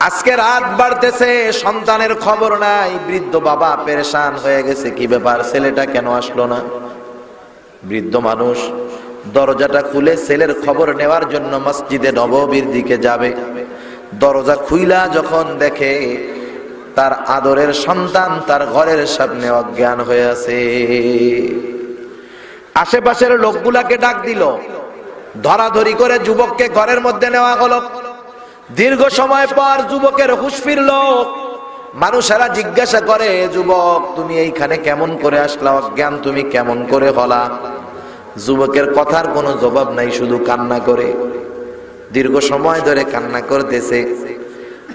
আজকে রাত বাড়তেছে, সন্তানের খবর নাই। বৃদ্ধ বাবা পেরেশান হয়ে গেছে, কি ব্যাপার, ছেলেটা কেন আসলো না? বৃদ্ধ মানুষ দরজাটা খুলে ছেলের খবর নেওয়ার জন্য মসজিদে নববীর দিকে যাবে। দরজা খুইলা যখন দেখে তার আদরের সন্তান তার ঘরের সামনে অজ্ঞান হয়ে আছে। আশেপাশের লোকগুলাকে ডাক দিল, ধরাধরি করে যুবককে ঘরের মধ্যে নেওয়া হলো। দীর্ঘ সময় পর যুবকের হুঁশ ফিরল। মানুষেরা জিজ্ঞাসা করে, যুবক তুমি এইখানে কেমন করে আসলা, অজ্ঞান তুমি কেমন করে হলা? যুবকের কথার কোনো জবাব নাই, শুধু কান্না করে। দীর্ঘ সময় ধরে কান্না করতেছে।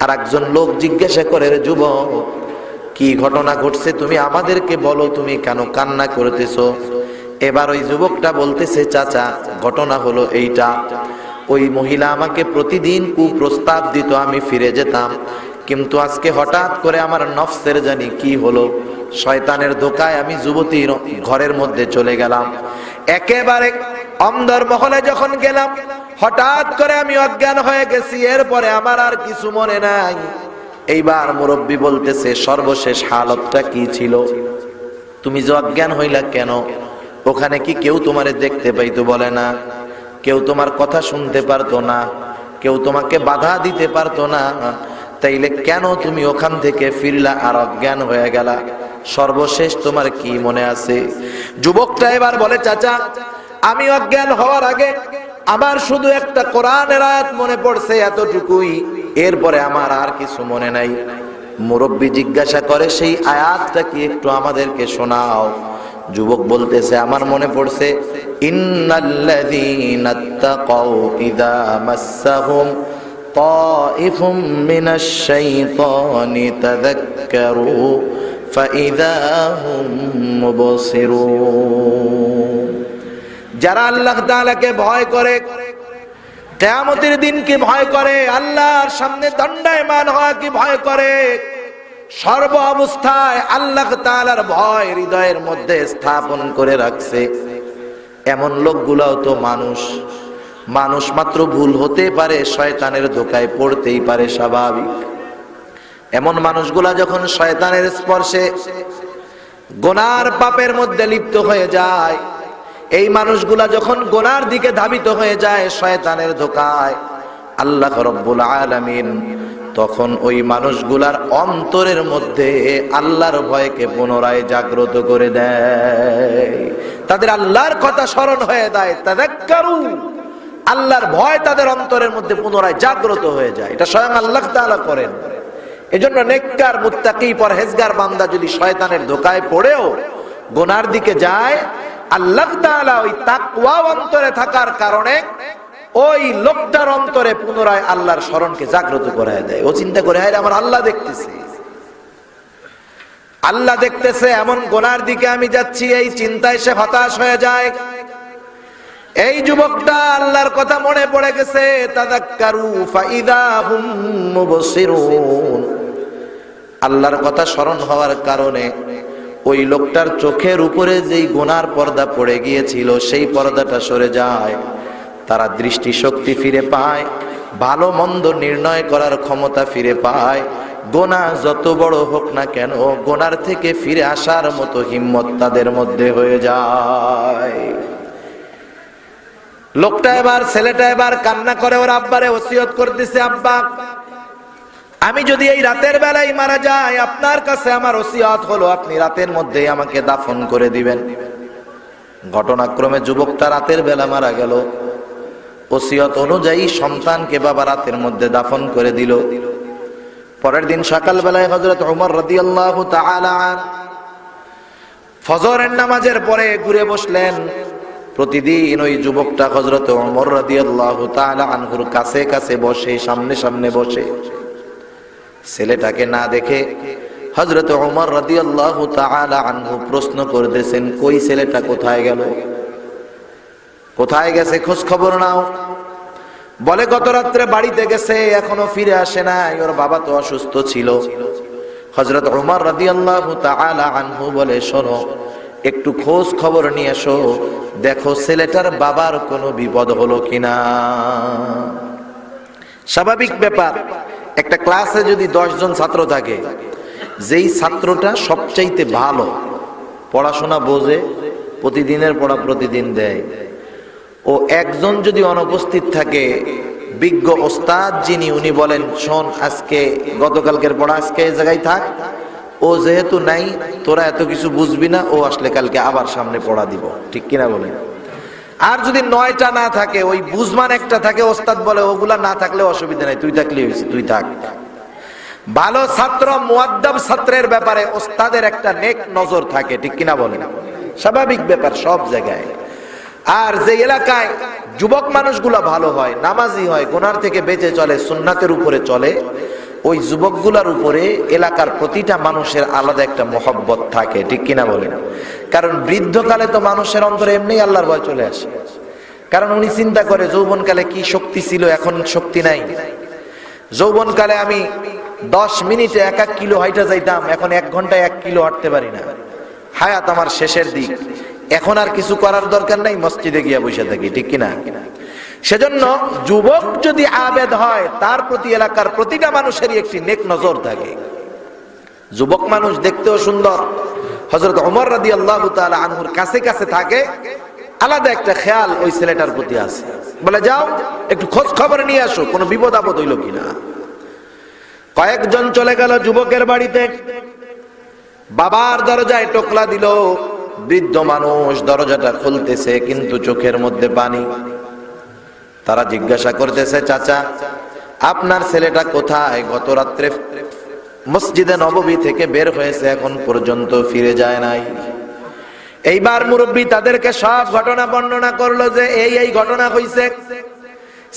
আর একজন লোক জিজ্ঞাসা করে, যুবক কি ঘটনা ঘটছে, তুমি আমাদেরকে বলো, তুমি কেন কান্না করতেছো? এবার ওই যুবকটা বলতেছে, চাচা ঘটনা হলো এইটা, ওই মহিলা আমাকে প্রতিদিন কুপ্রস্তাব দিত, আমি ফিরে যেতাম। কিন্তু আজকে হঠাৎ করে আমার নফসের জানি কি হলো, শয়তানের ধোকায় আমি যুবতীর ঘরের মধ্যে চলে গেলাম। একেবারে অন্দর মহলে যখন গেলাম, হঠাৎ করে আমি অজ্ঞান হয়ে গেছি। এরপরে আমার আর কিছু মনে নাই। এইবার মুরব্বী বলতেছে, সর্বশেষ হালতটা কি ছিল? তুমি যে অজ্ঞান হইলা কেন? ওখানে কি কেউ তোমারে দেখতে পাইতো? বলে না। কেউ তোমার কথা শুনতে পারতো না, কেউ তোমাকে বাধা দিতে পারতো না। তাইলে কেন তুমি ওখান থেকে ফিরলা আর অজ্ঞান হয়ে গেলা? সর্বশেষ তোমার কি মনে আছে? যুবকটা এবার বলে, চাচা আমি অজ্ঞান হওয়ার আগে আমার শুধু একটা কোরআনের আয়াত মনে পড়ছে, এতটুকুই। এরপরে আমার আর কিছু মনে নাই। মুরব্বী জিজ্ঞাসা করে, সেই আয়াতটা কি একটু আমাদেরকে শোনাও। যুবক বলতেছে, আমার মনে পড়ছে, ইন্নাল্লাযীনা তাকাউ ইযা মাসসাহুম তাইফুম মিনাশ শাইতানি তাযাক্কারু ফাইযা হুম মুবসিরুন। যারা আল্লাহ তাআলাকে ভয় করে, কিয়ামতের দিনকে ভয় করে, আল্লাহর সামনে দণ্ডায়মান হওয়া কি ভয় করে, সর্ব অবস্থায় আল্লাহ তাআলার ভয় হৃদয়ের মধ্যে স্থাপন করে রাখছে, এমন লোকগুলাও তো মানুষ। মানুষ মাত্র ভুল হতে পারে, শয়তানের ধোকায় পড়তেই পারে, স্বাভাবিক। এমন মানুষগুলা যখন শয়তানের স্পর্শে গুনার পাপের মধ্যে লিপ্ত হয়ে যায়, এই মানুষগুলা যখন গুনার দিকে ধাবিত হয়ে যায় শয়তানের ধোকায়, আল্লাহ রাব্বুল আলামিন তখন ওই মানুষগুলার অন্তরের মধ্যে আল্লাহর ভয়কে পুনরায় জাগ্রত করে দেয়। তাদের আল্লাহর কথা স্মরণ হয়ে যায়, তাযাক্কারু, আল্লাহর ভয় তাদের অন্তরের মধ্যে পুনরায় জাগ্রত হয়ে যায়। এটা স্বয়ং আল্লাহ তাআলা করেন। এজন্য নেককার মুত্তাকি পরহেজগার বান্দা যদি শয়তানের ধোকায় পড়েও গুনার দিকে যায়, আল্লাহ তাআলা ওই তাকওয়া অন্তরে থাকার কারণে ওই লোকটার অন্তরে পুনরায় আল্লাহর স্মরণকে জাগ্রত করায় দেয়। ও চিন্তা করে, হায় আমার আল্লাহ দেখতেছে, আল্লাহ দেখতেছে, এমন গুনার দিকে আমি যাচ্ছি, এই চিন্তায় সে হতাশ হয়ে যায়। এই যুবকটা আল্লাহর কথা মনে পড়ে গেছে, তাযাক্কারু ফাইযা হুম মুবসিরুন। আল্লাহর কথা স্মরণ হওয়ার কারণে ওই লোকটার চোখের উপরে যেই গুনার পর্দা পড়ে গিয়েছিল, সেই পর্দাটা সরে যায়। তারা দৃষ্টিশক্তি ফিরে পায়, ভালো মন্দ নির্ণয় করার ক্ষমতা ফিরে পায়। গুনাহ যত বড় হোক না কেন, গুনার থেকে ফিরে আসার মতো হিম্মত তাদের মধ্যে হয়ে যায়। লোকটা এবার, ছেলেটা এবার কান্না করে ওর আব্বারে ওসিয়ত করতেছে, আব্বা আমি যদি এই রাতের বেলায় মারা যাই, আপনার কাছে আমার ওসিয়ত হলো আপনি রাতের মধ্যেই আমাকে দাফন করে দিবেন। ঘটনাক্রমে যুবকটা রাতের বেলা মারা গেল। ওসিয়ত অনুযায়ী সন্তানকে বাবা রাতের মধ্যে দাফন করে দিল। পরের দিন সকালবেলায় হযরত ওমর রাদিয়াল্লাহু তাআলা ফজরের নামাজের পরে ঘুরে বসলেন। প্রতিদিন ওই যুবকটা হযরত ওমর রাদিয়াল্লাহু তাআলা আনহুর কাছে কাছে বসে, সামনে সামনে বসে। ছেলেটাকে না দেখে হযরত ওমর রাদিয়াল্লাহু তাআলা আনহু প্রশ্ন করতেছেন, কই ছেলেটা কোথায় গেল, কোথায় গেছে, খোঁজ খবর নাও। বলে গত রাত্রে বাড়িতে গেছে, এখনো ফিরে আসে নাই, ওর বাবা তো অসুস্থ ছিল। হযরত ওমর রাদিয়াল্লাহু তাআলা আনহু বলে, শোনো, একটু খোঁজ খবর নিয়ে এসো, দেখো ছেলেটার বাবার কোনো বিপদ হলো কিনা। স্বাভাবিক ব্যাপার, একটা ক্লাসে যদি 10 জন ছাত্র থাকে, যেই ছাত্রটা সবচাইতে ভালো, পড়াশোনা বোঝে, প্রতিদিনের পড়া প্রতিদিন দেয়, ও একজন যদি অনুপস্থিত থাকে, বিজ্ঞ ওস্তাদ যিনি, উনি বলেন, শোন, আজকে গতকালকের পড়া আজকে এই জায়গায় থাক, ও যেহেতু নাই, তোরা এত কিছু বুঝবি না, ও আসলে কালকে আবার সামনে পড়া দিব, ঠিক কিনা বলেন? আর যদি 9টা না থাকে, ওই বুঝমান একটা থাকে, ওস্তাদ বলে ওগুলা না থাকলে অসুবিধা নাই, তুই থাকলে হয়েছে, তুই থাক। ভালো ছাত্র, মুআদ্দাব ছাত্রের ব্যাপারে ওস্তাদের একটা নেক নজর থাকে, ঠিক কিনা বলেন? স্বাভাবিক ব্যাপার সব জায়গায়। আর যে এলাকায় যুবক মানুষগুলা ভালো হয়, নামাজি হয়, গুনার থেকে বেঁচে চলে, সুন্নাতের উপরে চলে, ওই যুবকগুলার উপরে এলাকার প্রতিটা মানুষের আলাদা একটা মহব্বত থাকে, ঠিক কিনা বলেন? কারণ বৃদ্ধকালে তো মানুষের অন্তরে এমনি আল্লাহর ভয় চলে আসে। কারণ উনি চিন্তা করে, যৌবনকালে কি শক্তি ছিল, এখন শক্তি নাই। যৌবনকালে আমি 10 মিনিটে 1 কিলো হাইটা যাইতাম, এখন 1 ঘন্টায় 1 কিলো হাঁটতে পারি না। হায়াত আমার শেষের দিক, এখন আর কিছু করার দরকার নাই, মসজিদে গিয়া বসে থাকি, ঠিক কিনা? সেজন্য যুবক যদি আবেদ হয়, তার প্রতি এলাকার প্রতিটা মানুষেরই একটি নেক নজর থাকে। যুবক মানুষ দেখতেও সুন্দর, হযরত ওমর রাদিয়াল্লাহু তাআলা আনহুর কাছে কাছে থাকে, আলাদা একটা খেয়াল ওই ছেলেটার প্রতি আছে। বলে, যাও একটু খোঁজ খবর নিয়ে আসো, কোনো বিপদ আপদ হইল কিনা। কয়েকজন চলে গেল যুবকের বাড়িতে, বাবার দরজায় টোকলা দিল, বৃদ্ধ মানুষ দরজাটা খুলতেছে, কিন্তু চোখের মধ্যে পানি। তারা জিজ্ঞাসা করতেছে, চাচা, আপনার ছেলেটা কোথায়? গত রাত্রে মসজিদে নববী থেকে বের হয়েছে, এখন পর্যন্ত ফিরে যায় নাই। এইবার মুরব্বী তাদেরকে সব ঘটনা বর্ণনা করলো যে এই ঘটনা হয়েছে,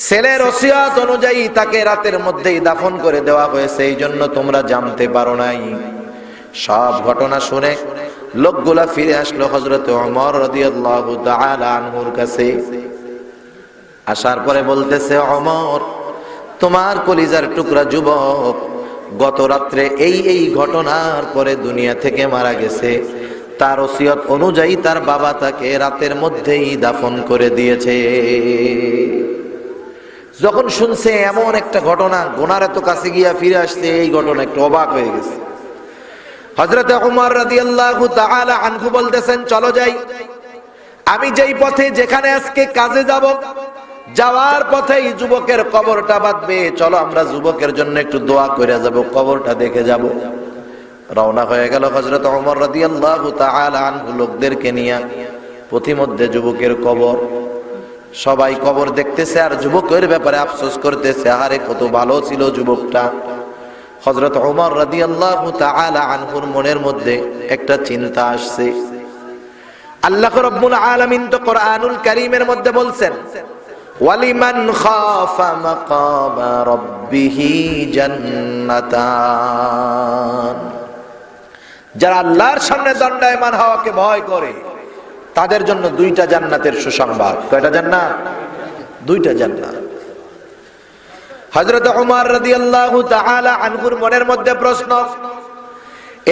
ছেলের ওসিয়ত অনুযায়ী তাকে রাতের মধ্যেই দাফন করে দেওয়া হয়েছে, এই জন্য তোমরা জানতে পারো নাই। সব ঘটনা শুনে লোকগুলা ফিরে আসলো হযরত ওমর রাদিয়াল্লাহু তাআলা আনহুর কাছে। আসার পরে বলতেছে, ওমর, তোমার কলিজার টুকরা যুবক গত রাত্রে এই ঘটনার পরে দুনিয়া থেকে মারা গেছে, তার ওসিয়ত অনুযায়ী তার বাবা তাকে রাতের মধ্যেই দাফন করে দিয়েছে। যখন শুনছে এমন একটা ঘটনা, গুনার এত কাছে গিয়া ফিরে আসছে, এই ঘটনা একটু অবাক হয়ে গেছে। হযরত ওমর রাদিয়াল্লাহু তাআলা আনহু বলতেছেন, চলো যাই, আমি যেই পথে যেখানে আজকে কাজে যাব, যাওয়ার পথেই যুবকের কবরটা বাঁধবে, চলো আমরা যুবকের জন্য একটু দোয়া করে যাব, কবরটা দেখে যাব। রওনা হয়ে গেল হযরত ওমর রাদিয়াল্লাহু তাআলা আনহু লোকদেরকে নিয়ে। পথিমধ্যে যুবকের কবর, সবাই কবর দেখতেছে আর যুবকের ব্যাপারে আফসোস করতেছে, আরে কত ভালো ছিল যুবকটা। হযরত ওমর রাদিয়াল্লাহু তাআলা আনহুর মনের মধ্যে একটা চিন্তা আসছে। আল্লাহ রাব্বুল আলামিন তো কোরআনুল কারীমের মধ্যে বলছেন, ওয়ালিমান খাফা মাকামা রাব্বিহি জান্নাতান, যারা আল্লাহর সামনে দণ্ডায়মান হওয়াকে ভয় করে তাদের জন্য 2টা জান্নাতের সুসংবাদ। কয়টা জান্নাত? 2টা জান্নাত। হযরত ওমর রাদিয়াল্লাহু তাআলা আনহুর মনের মধ্যে প্রশ্ন,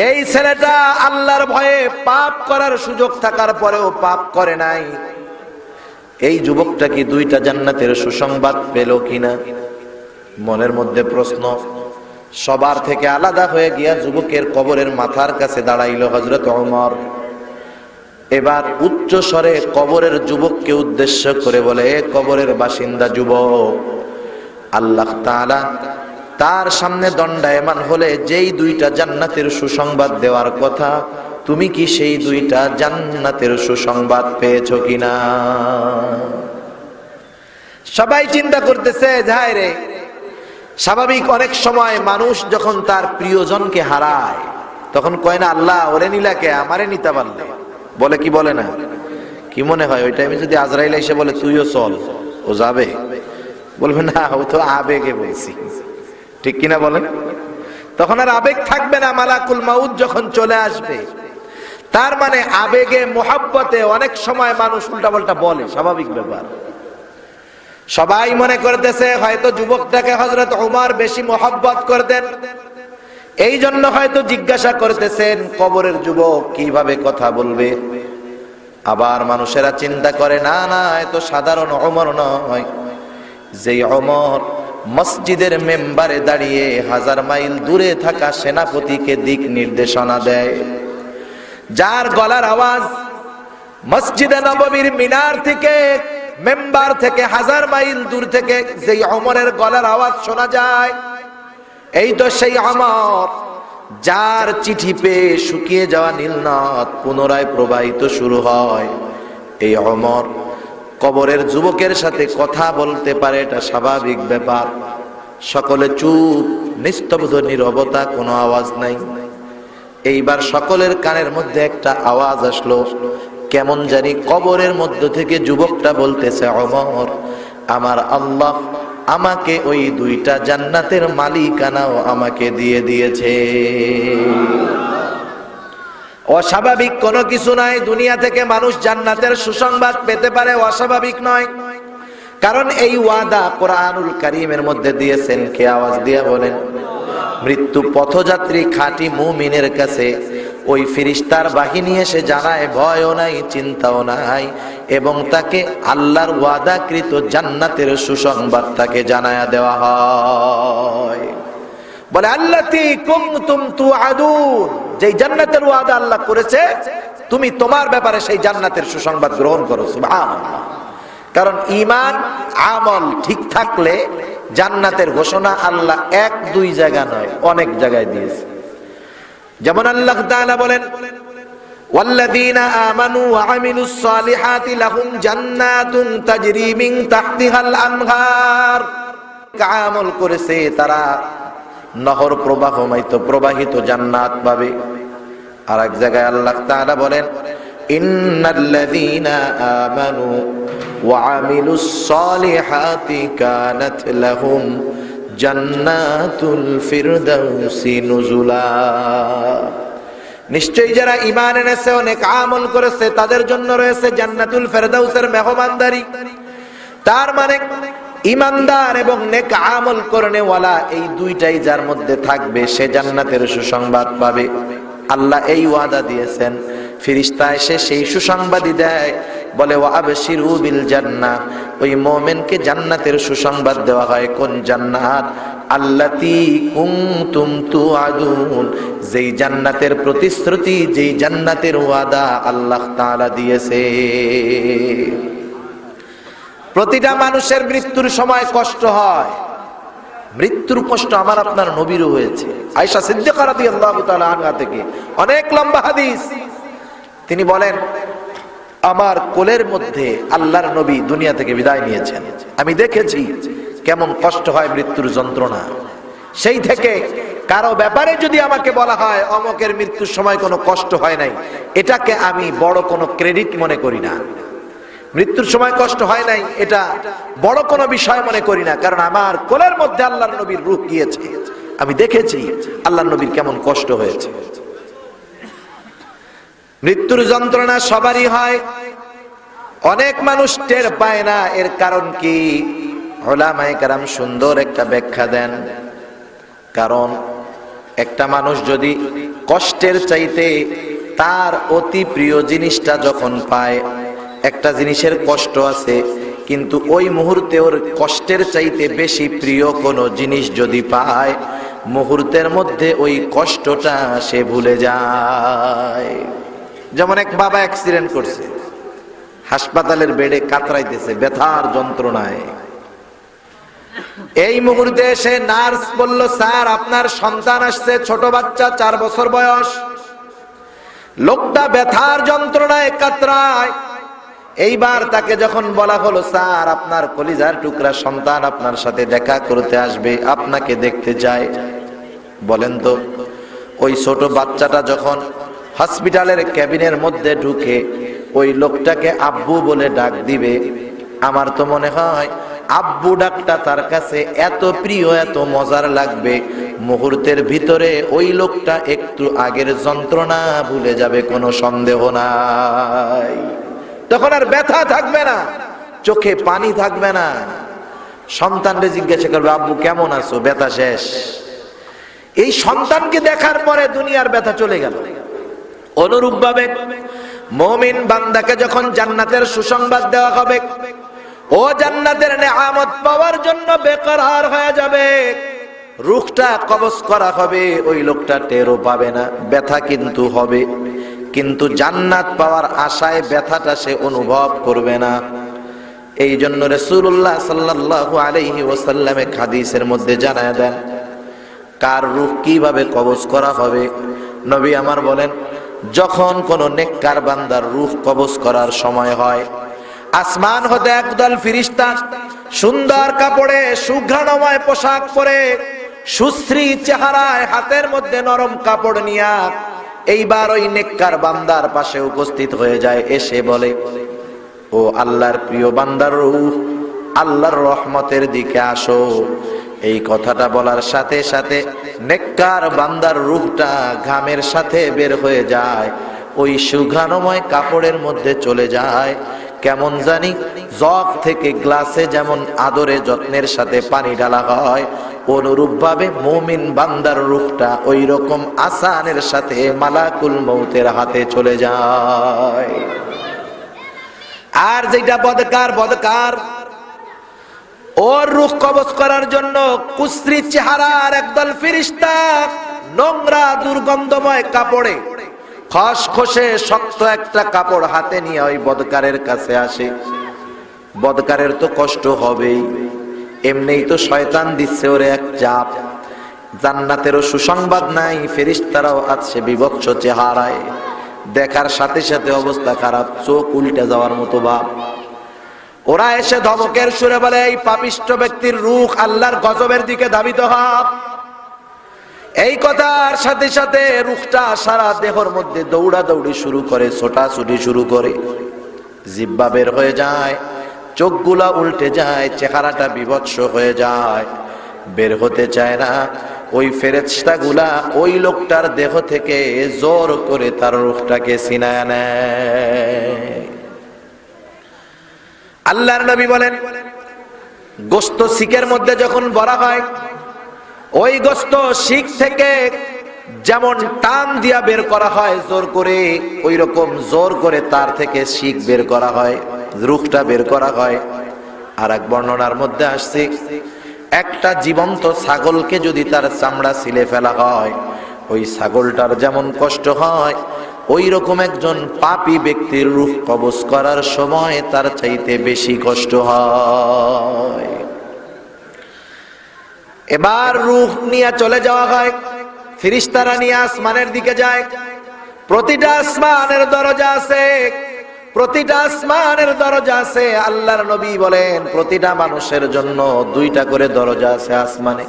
এই ছেলেটা আল্লাহর ভয়ে পাপ করার সুযোগ থাকার পরেও পাপ করে নাই, এই যুবকটা কি 2টা জান্নাতের সুসংবাদ পেল কিনা? মনের মধ্যে প্রশ্ন। সবার থেকে আলাদা হয়ে গিয়া যুবকের কবরের মাথার কাছে দাঁড়াইল হযরত ওমর। এবার উচ্চ স্বরে কবরের যুবককে উদ্দেশ্য করে বলে, কবরের বাসিন্দা যুবক, আল্লাহ তাআলা তার সামনে দণ্ডায়মান হলে যেই 2টা জান্নাতের সুসংবাদ দেওয়ার কথা, তুমি কি সেই 2টা জান্নাতের সুসংবাদ পেয়েছো কিনা? সবাই চিন্তা করতেছে, যায় রে, স্বাভাবিক অনেক সময় মানুষ যখন তার প্রিয়জনকে হারায় তখন কয় না, আল্লাহ ওরে নিলাকে আমারে নিতে পারলে, বলে কি বলে না? কি মনে হয় ওই টাইমে যদি আজরাইল এসে বলে তুইও চল, ও যাবে? বলবে না, ও তো আবেগে বলছি, ঠিক কিনা বলেন? তখন আর আবেগ থাকবে না, মালাকুল মাউত যখন চলে আসবে। তার মানে আবেগে, মোহাব্বতে অনেক সময় মানুষ উল্টাপাল্টা বলে, স্বাভাবিক ব্যাপার। সবাই মনে করতেছে হয়তো যুবকটাকে হযরত ওমর বেশি মোহাব্বত করতেন, এই জন্য হয়তো জিজ্ঞাসা করতেছেন কবরের যুবক কিভাবে কথা বলবে। আবার মানুষেরা চিন্তা করে না না, এত সাধারণ ওমর নয়, যেই ওমর মসজিদের মেম্বারে দাঁড়িয়ে 1000 মাইল দূরে থাকা সেনাপতিকে দিক নির্দেশনা দেয়, যার গলার আওয়াজ মসজিদে নববীর মিনার থেকে, মেম্বার থেকে 1000 মাইল দূর থেকে যেই ওমরের গলার আওয়াজ শোনা যায়, এই তো সেই ওমর যার চিঠি পেয়ে শুকিয়ে যাওয়া নীলনদ পুনরায় প্রবাহিত শুরু হয়। এই ওমর কবরের যুবকের সাথে কথা বলতে পারে, এটা স্বাভাবিক ব্যাপার। সকলে চুপ, নিস্তব্ধ নীরবতা, কোনো আওয়াজ নাই। এইবার সকলের কানের মধ্যে একটা আওয়াজ আসলো, কেমন জানি কবরের মধ্য থেকে যুবকটা বলতেছে, ওমর, আমার আল্লাহ আমাকে ওই 2টা জান্নাতের মালিকানাও আমাকে দিয়ে দিয়েছে। অস্বাভাবিক কোনো কিছু নাই, দুনিয়া থেকে মানুষ জান্নাতের সুসংবাদ পেতে পারে, অস্বাভাবিক নয়। কারণ এই ওয়াদা কোরআনুল কারীমের মধ্যে দিয়েছেন কে? আওয়াজ দিয়ে বলেন। মৃত্যু পথযাত্রী খাঁটি মুমিনের কাছে ওই ফেরেশতার বাহিনী এসে জানায়, ভয়ও নাই, চিন্তাও নাই, এবং তাকে আল্লাহর ওয়াদাকৃত জান্নাতের সুসংবাদ তাকে জানায়া দেওয়া হয়। বলে আল্লাতী কুনতুম তুআদুন, যেই জান্নাতের ওয়াদা আল্লাহ করেছে, তুমি তোমার ব্যাপারে সেই জান্নাতের সুসংবাদ গ্রহণ করো। সুবহানাল্লাহ। কারণ ঈমান আমল ঠিক থাকলে জান্নাতের ঘোষণা আল্লাহ 1-2 জায়গা নয়, অনেক জায়গায় দিয়েছে। যেমন আল্লাহ তাআলা বলেন, ওয়াল্লাযীনা আমানু ওয়া আমিলুস সালিহাতি লাহুম জান্নাতুন তাজরি মিন তাহতিহাল আনহার। আমল করেছে তারা নহর প্রবাহিত জান্নাত পাবে। আর এক জায়গায় আল্লাহ তাআলা বলেন, ইন্নাল্লাযীনা আমানু ওয়া আমিলুস সালিহাতি কানাত লাহুম জান্নাতুল ফিরদাউসি নুজুলা। নিশ্চয়ই যারা ঈমান এনেছে, অনেক আমল করেছে, তাদের জন্য রয়েছে জান্নাতুল ফিরদাউসের মেহমানদারি। তার মানে ঈমানদার এবং নেক আমল করেনেওয়ালা এই দুইটাই যার মধ্যে থাকবে, সে জান্নাতের সুসংবাদ পাবে। আল্লাহ এই ওয়াদা দিয়েছেন। ফেরেশতা এসে সেই সুসংবাদই দেয়, বলে ওয়া আবশিরু বিল জান্নাহ, ওই মুমিনকে জান্নাতের সুসংবাদ দেওয়া হয়। কোন জান্নাত? আল্লাতী কুনতুম তুআদুন, যেই জান্নাতের প্রতিশ্রুতি, যেই জান্নাতের ওয়াদা আল্লাহ তাআলা দিয়েছে। প্রতিটা মানুষের মৃত্যুর সময় কষ্ট হয়, মৃত্যুর কষ্ট আমার আপনার নবীরও হয়েছে। আয়েশা সিদ্দিকা রাদিয়াল্লাহু তাআলা আনহা থেকে অনেক লম্বা হাদিস, তিনি বলেন, আমার কোলের মধ্যে আল্লাহর নবী দুনিয়া থেকে বিদায় নিয়েছেন, আমি দেখেছি কেমন কষ্ট হয় মৃত্যুর যন্ত্রণা। সেই থেকে কারো ব্যাপারে যদি আমাকে বলা হয় অমকের মৃত্যুর সময় কোনো কষ্ট হয় নাই, এটাকে আমি বড় কোনো ক্রেডিট মনে করি না। মৃত্যুর সময় কষ্ট হয় নাই এটা বড় কোনো বিষয় মনে করি না, কারণ আমার কোলের মধ্যে আল্লাহর নবীর রূহ গিয়েছে, আমি দেখেছি আল্লাহর নবীর কেমন কষ্ট হয়েছে। মৃত্যুর যন্ত্রণা সবারই হয়, অনেক মানুষ টের পায় না। এর কারণ কি? উলামায়ে কেরাম সুন্দর একটা ব্যাখ্যা দেন। কারণ একটা মানুষ যদি কষ্টের চাইতে তার অতি প্রিয় জিনিসটা যখন পায়, একটা জিনিসের কষ্ট আছে কিন্তু ওই মুহূর্তে ওর কষ্টের চাইতে বেশি প্রিয় কোনো জিনিস যদি পায়, মুহূর্তের মধ্যে ওই কষ্টটা সে ভুলে যায়। যেমন এক বাবা অ্যাক্সিডেন্ট করছে, হাসপাতালের বেডে কাতরাইতেছে ব্যথার যন্ত্রণায়। এই মুহূর্তে এসে নার্স বলল, স্যার আপনার সন্তান আসছে, ছোট বাচ্চা, 4 বছর বয়স। লোকটা ব্যথার যন্ত্রণায় কাতরায়। এইবার তাকে যখন বলা হলো, স্যার আপনার কলিজার টুকরা সন্তান আপনার সাথে দেখা করতে আসবে, আপনাকে দেখতে চায়, বলেন তো ওই ছোট বাচ্চাটা যখন হসপিটালের ক্যাবিনের মধ্যে ঢুকে ওই লোকটাকে আব্বু বলে ডাক দিবে, আমার তো মনে হয় আব্বু ডাকটা তার কাছে এত প্রিয়, এত মজার লাগবে, মুহূর্তের ভিতরে ওই লোকটা একটু আগের যন্ত্রণা ভুলে যাবে, কোনো সন্দেহ নাই। তখন আর ব্যথা থাকবে না, চোখে পানি থাকবে না, সন্তানকে জিজ্ঞাসা করবে, আব্বু কেমন আছো? ব্যথা শেষ। এই সন্তানকে দেখার পরে দুনিয়ার ব্যথা চলে গেল। অনুরূপ ভাবে মুমিন বান্দাকে যখন জান্নাতের সুসংবাদ দেওয়া হবে, ও জান্নাতের নেয়ামত পাওয়ার জন্য বেকরার হয়ে যাবে, রূহটা কবজ করা হবে, ওই লোকটা টেরও পাবে না, ব্যথা কিন্তু হবে, কিন্তু জান্নাত পাওয়ার আশায় ব্যথাটা সে অনুভব করবে না। এই জন্য রাসূলুল্লাহ সাল্লাল্লাহু আলাইহি ওয়াসাল্লামে হাদিসের মধ্যে জানায় দেন কার রূহ কিভাবে কবজ করা হবে। নবী আমার বলেন, যখন কোন নেককার বান্দার রূহ কবজ করার সময় হয়, আসমান হতে একদল ফেরেশতা সুন্দর কাপড়ে সুঘ্রাণময় পোশাক পরে সুশ্রী চেহারায় হাতের মধ্যে নরম কাপড় নিয়া এইবার ওই নেককার বান্দার পাশে উপস্থিত হয়ে যায়, এসে বলে, ও আল্লাহর প্রিয় বান্দার রূহ, আল্লাহর রহমতের দিকে আসো। এই কথাটা বলার সাথে সাথে নেককার বান্দার রূহটা ঘামের সাথে বের হয়ে যায়, ওই সুঘ্রাণময় কাপড়ের মধ্যে চলে যায়। কেমন জানি জগ থেকে গ্লাসে যেমন আদরে যত্নের সাথে পানি ঢালা হয়, অনুরূপ ভাবে মুমিন বান্দার রূহটা ওই রকম আসানের সাথে মালাকুল মউতের হাতে চলে যায়। আর যেটা বদকার ওর রূহ কবজ করার জন্য কুশ্রী চেহারার একদল ফেরেশতা নোংরা দুর্গন্ধময় কাপড়ে খসখসে শক্ত একটা কাপড় হাতে নিয়ে ওই বদকারের কাছে আসে। বদকারের তো কষ্ট হবেই, এমনিই তো শয়তান দিচ্ছে ওরে এক চাপ, জান্নাতেরও সুসংবাদ নাই, ফেরেশতারাও আছে বিভৎস চেহারায়, দেখার সাথে সাথে অবস্থা খারাপ, চোখ উল্টে যাওয়ার মতো ভাব। ওরা এসে ধমকের সুরে বলে, এই পাপিষ্ঠ ব্যক্তির রূহ আল্লাহর গজবের দিকে ধাবিত হক। এই কথার সাথে সাথে রূহটা সারা দেহর মধ্যে দৌড়াদৌড়ি শুরু করে, ছোটাছুটি শুরু করে, জিহ্বা বের হয়ে যায়, চোখগুলা উল্টে যায়, চেহারাটা বিভৎস হয়ে যায়, বের হতে চায় না। ওই ফেরেশতাগুলা ওই লোকটার দেহ থেকে জোর করে তার রূহটাকে ছিনায় নেয়। আল্লাহর নবী বলেন, গোশত শিকের মধ্যে যখন ভরা হয়, ওই গোশত শিক থেকে যেমন টান দিয়া বের করা হয় জোর করে, ওই রকম জোর করে তার থেকে শিক বের করা হয়, রূহটা বের করা হয়। আর এক বর্ণনার মধ্যে আসছে, একটা জীবন্ত ছাগলকে যদি তার চামড়া ছিলে ফেলা হয়, ওই ছাগলটার যেমন কষ্ট হয়, ওই রকম একজন পাপী ব্যক্তির রূহ কবজ করার সময় তার চাইতে বেশি কষ্ট হয়। এবার রূহ নিয়ে চলে যাওয়া হয়, ফেরেশতারা নিয়ে আসমানের দিকে যায়। প্রতিটা আসমানের দরজা আছে, প্রতিটা আসমানের দরজা আছে। আল্লাহর নবী বলেন, প্রতিটা মানুষের জন্য দুইটা করে দরজা আছে আসমানে,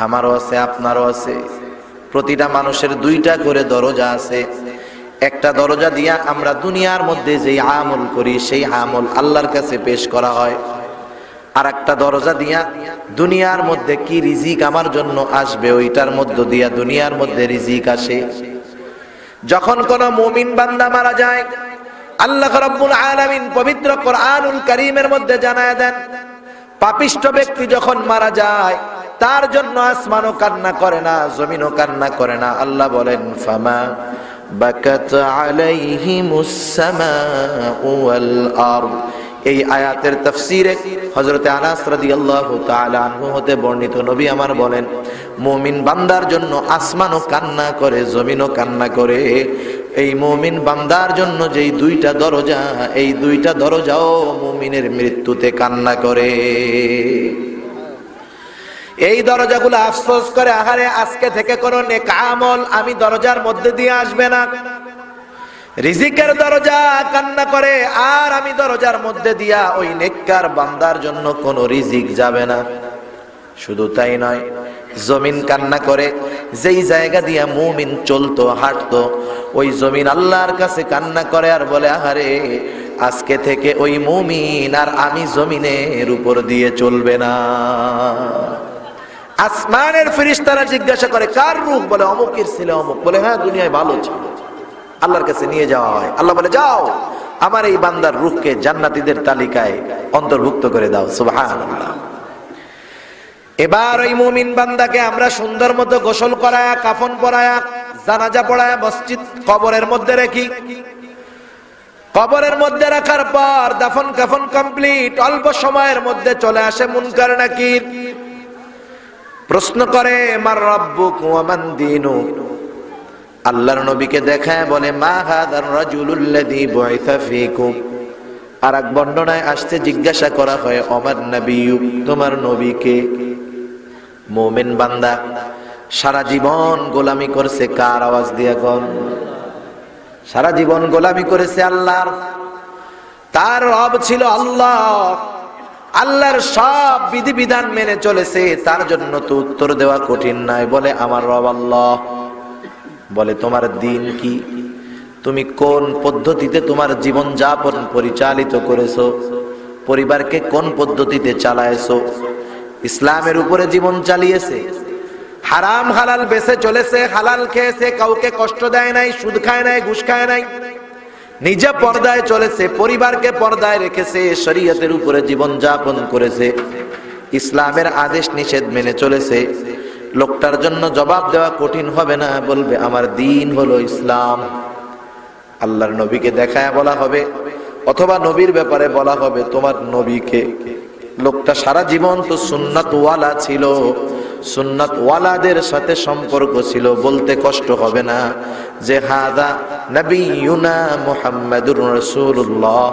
আমারও আছে, আপনারও আছে। প্রতিটা মানুষের দুইটা করে দরজা আছে। একটা দরজা দিয়া আমরা দুনিয়ার মধ্যে যেই আমল করি সেই আমল আল্লাহর কাছে পেশ করা হয়, আর একটা দরজা দিয়া দুনিয়ার মধ্যে কি রিজিক আমার জন্য আসবে ওইটার মধ্য দিয়া দুনিয়ার মধ্যে রিজিক আসে। যখন কোন মুমিন বান্দা মারা যায়, আল্লাহ রাব্বুল আলামিন পবিত্র কোরআনুল কারীমের মধ্যে জানায় দেন, পাপিষ্ঠ ব্যক্তি যখন মারা যায় তার জন্য আসমানও কান্না করে না, জমিনও কান্না করে না। আল্লাহ বলেন, ফামা বাকাত আলাইহিমুস সামাউ ওয়াল আরদ। এই আয়াতের তাফসীরে হযরত আনাস রাদিয়াল্লাহু তাআলা আনহু হতে বর্ণিত, নবী আমার বলেন, মুমিন বান্দার জন্য আসমানও কান্না করে, জমিনও কান্না করে। এই মুমিন বান্দার জন্য যেই দুইটা দরজা, এই দুইটা দরজাও মুমিনের মৃত্যুতে কান্না করে। এই দরজাগুলো আফসোস করে, আহারে আজকে থেকে কোনো নেক আমল আমি দরজার মধ্যে দিয়ে আসবে না। রিজিকের দরজা কান্না করে, আর আমি দরজার মধ্যে দিয়া ওই নেককার বান্দার জন্য কোনো রিজিক যাবে না। শুধু তাই নয়, জমিন কান্না করে, যেই জায়গা দিয়া মুমিন চলতো হাঁটতো ওই জমিন আল্লাহর কাছে কান্না করে আর বলে, আহারে আজকে থেকে ওই মুমিন আর আমি জমিনের উপর দিয়ে চলবে না। আসমানের ফেরেশতারা জিজ্ঞাসা করে, কার রূহ? বলে অমুকের ছিল। অমুক বলে, হ্যাঁ দুনিয়ায় ভালো ছিল। আল্লাহর কাছে নিয়ে যাওয়া হয়, আল্লাহ বলে, যাও আমার এই বান্দার রূহকে জান্নাতীদের তালিকায় অন্তর্ভুক্ত করে দাও। সুবহানাল্লাহ। এবার ওই মুমিন বান্দাকে আমরা সুন্দর মতো গোসল করায়া, কাফন পরায়া, জানাজা পড়ায়া মসজিদ কবরের মধ্যে রাখি। কবরের মধ্যে রাখার পর দাফন কাফন কমপ্লিট, অল্প সময়ের মধ্যে চলে আসে মুনকার নাকির। প্রশ্ন করে মার রাব্বুক ওয়া মান দীনুক। আল্লাহর নবীকে দেখায় বলে মা হাদার রাজুলুল্লাযী বুইসা ফীকুম। আর এক বর্ণনায় আসছে জিজ্ঞাসা করা হয় ওমান নবিয়্যু, তোমার নবীকে। মুমিন বান্দা সারা জীবন গোলামি করছে কার? আওয়াজ দিয়া কোন? সারা জীবন গোলামি করেছে আল্লাহর। তার রব ছিল আল্লাহ, আল্লাহর সব বিধিবিধান মেনে চলেছে। তার জন্য তো উত্তর দেওয়া কঠিন নয়। বলে আমার রব আল্লাহ। বলে তোমার দিন কি? তুমি কোন পদ্ধতিতে তোমার জীবন যাপন পরিচালিত করেছো? পরিবারকে কোন পদ্ধতিতে চালায়েছো? ইসলামের উপরে জীবন চালিয়েছে, হারাম হালাল বেঁচে চলেছে, হালাল খেয়েছে, কাউকে কষ্ট দেয় নাই, সুদ খায় নাই, ঘুষ খায় নাই, নিজে পর্দায় চলেছে, পরিবারকে পর্দায় রেখেছে, শরীয়তের উপরে জীবন যাপন করেছে, ইসলামের আদেশ নিষেধ মেনে চলেছে। লোকটার জন্য জবাব দেওয়া কঠিন হবে না। বলবে আমার দিন হলো ইসলাম। আল্লাহর নবীকে দেখায় বলা হবে, অথবা নবীর ব্যাপারে বলা হবে তোমার নবীকে। লোকটা সারা জীবন তো সুন্নাতওয়ালা ছিল, সুন্নাতওয়ালাদের সাথে সম্পর্ক ছিল। বলতে কষ্ট হবে না যে হাদা নবিয়ুনা মুহাম্মাদুর রাসূলুল্লাহ,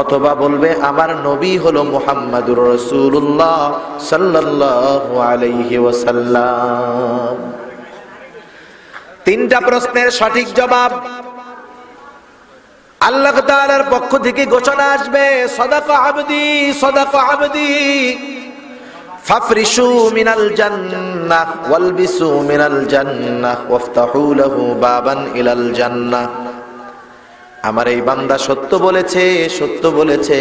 অথবা বলবে আমার নবী হলো মুহাম্মাদুর রাসূলুল্লাহ সাল্লাল্লাহু আলাইহি ওয়াসাল্লাম। তিনটা প্রশ্নের সঠিক জবাব আল্লাহ তাআলার পক্ষ থেকে ঘোষণা আসবে, সাদাকা আবদি, সাদাকা আবদি, ফাফরিশু মিনাল জান্নাহ ওয়ালবিসু মিনাল জান্নাহ ওয়াফতাহু লাহু বাবান ইলাল জান্নাহ। আমার এই বান্দা সত্য বলেছে, সত্য বলেছে।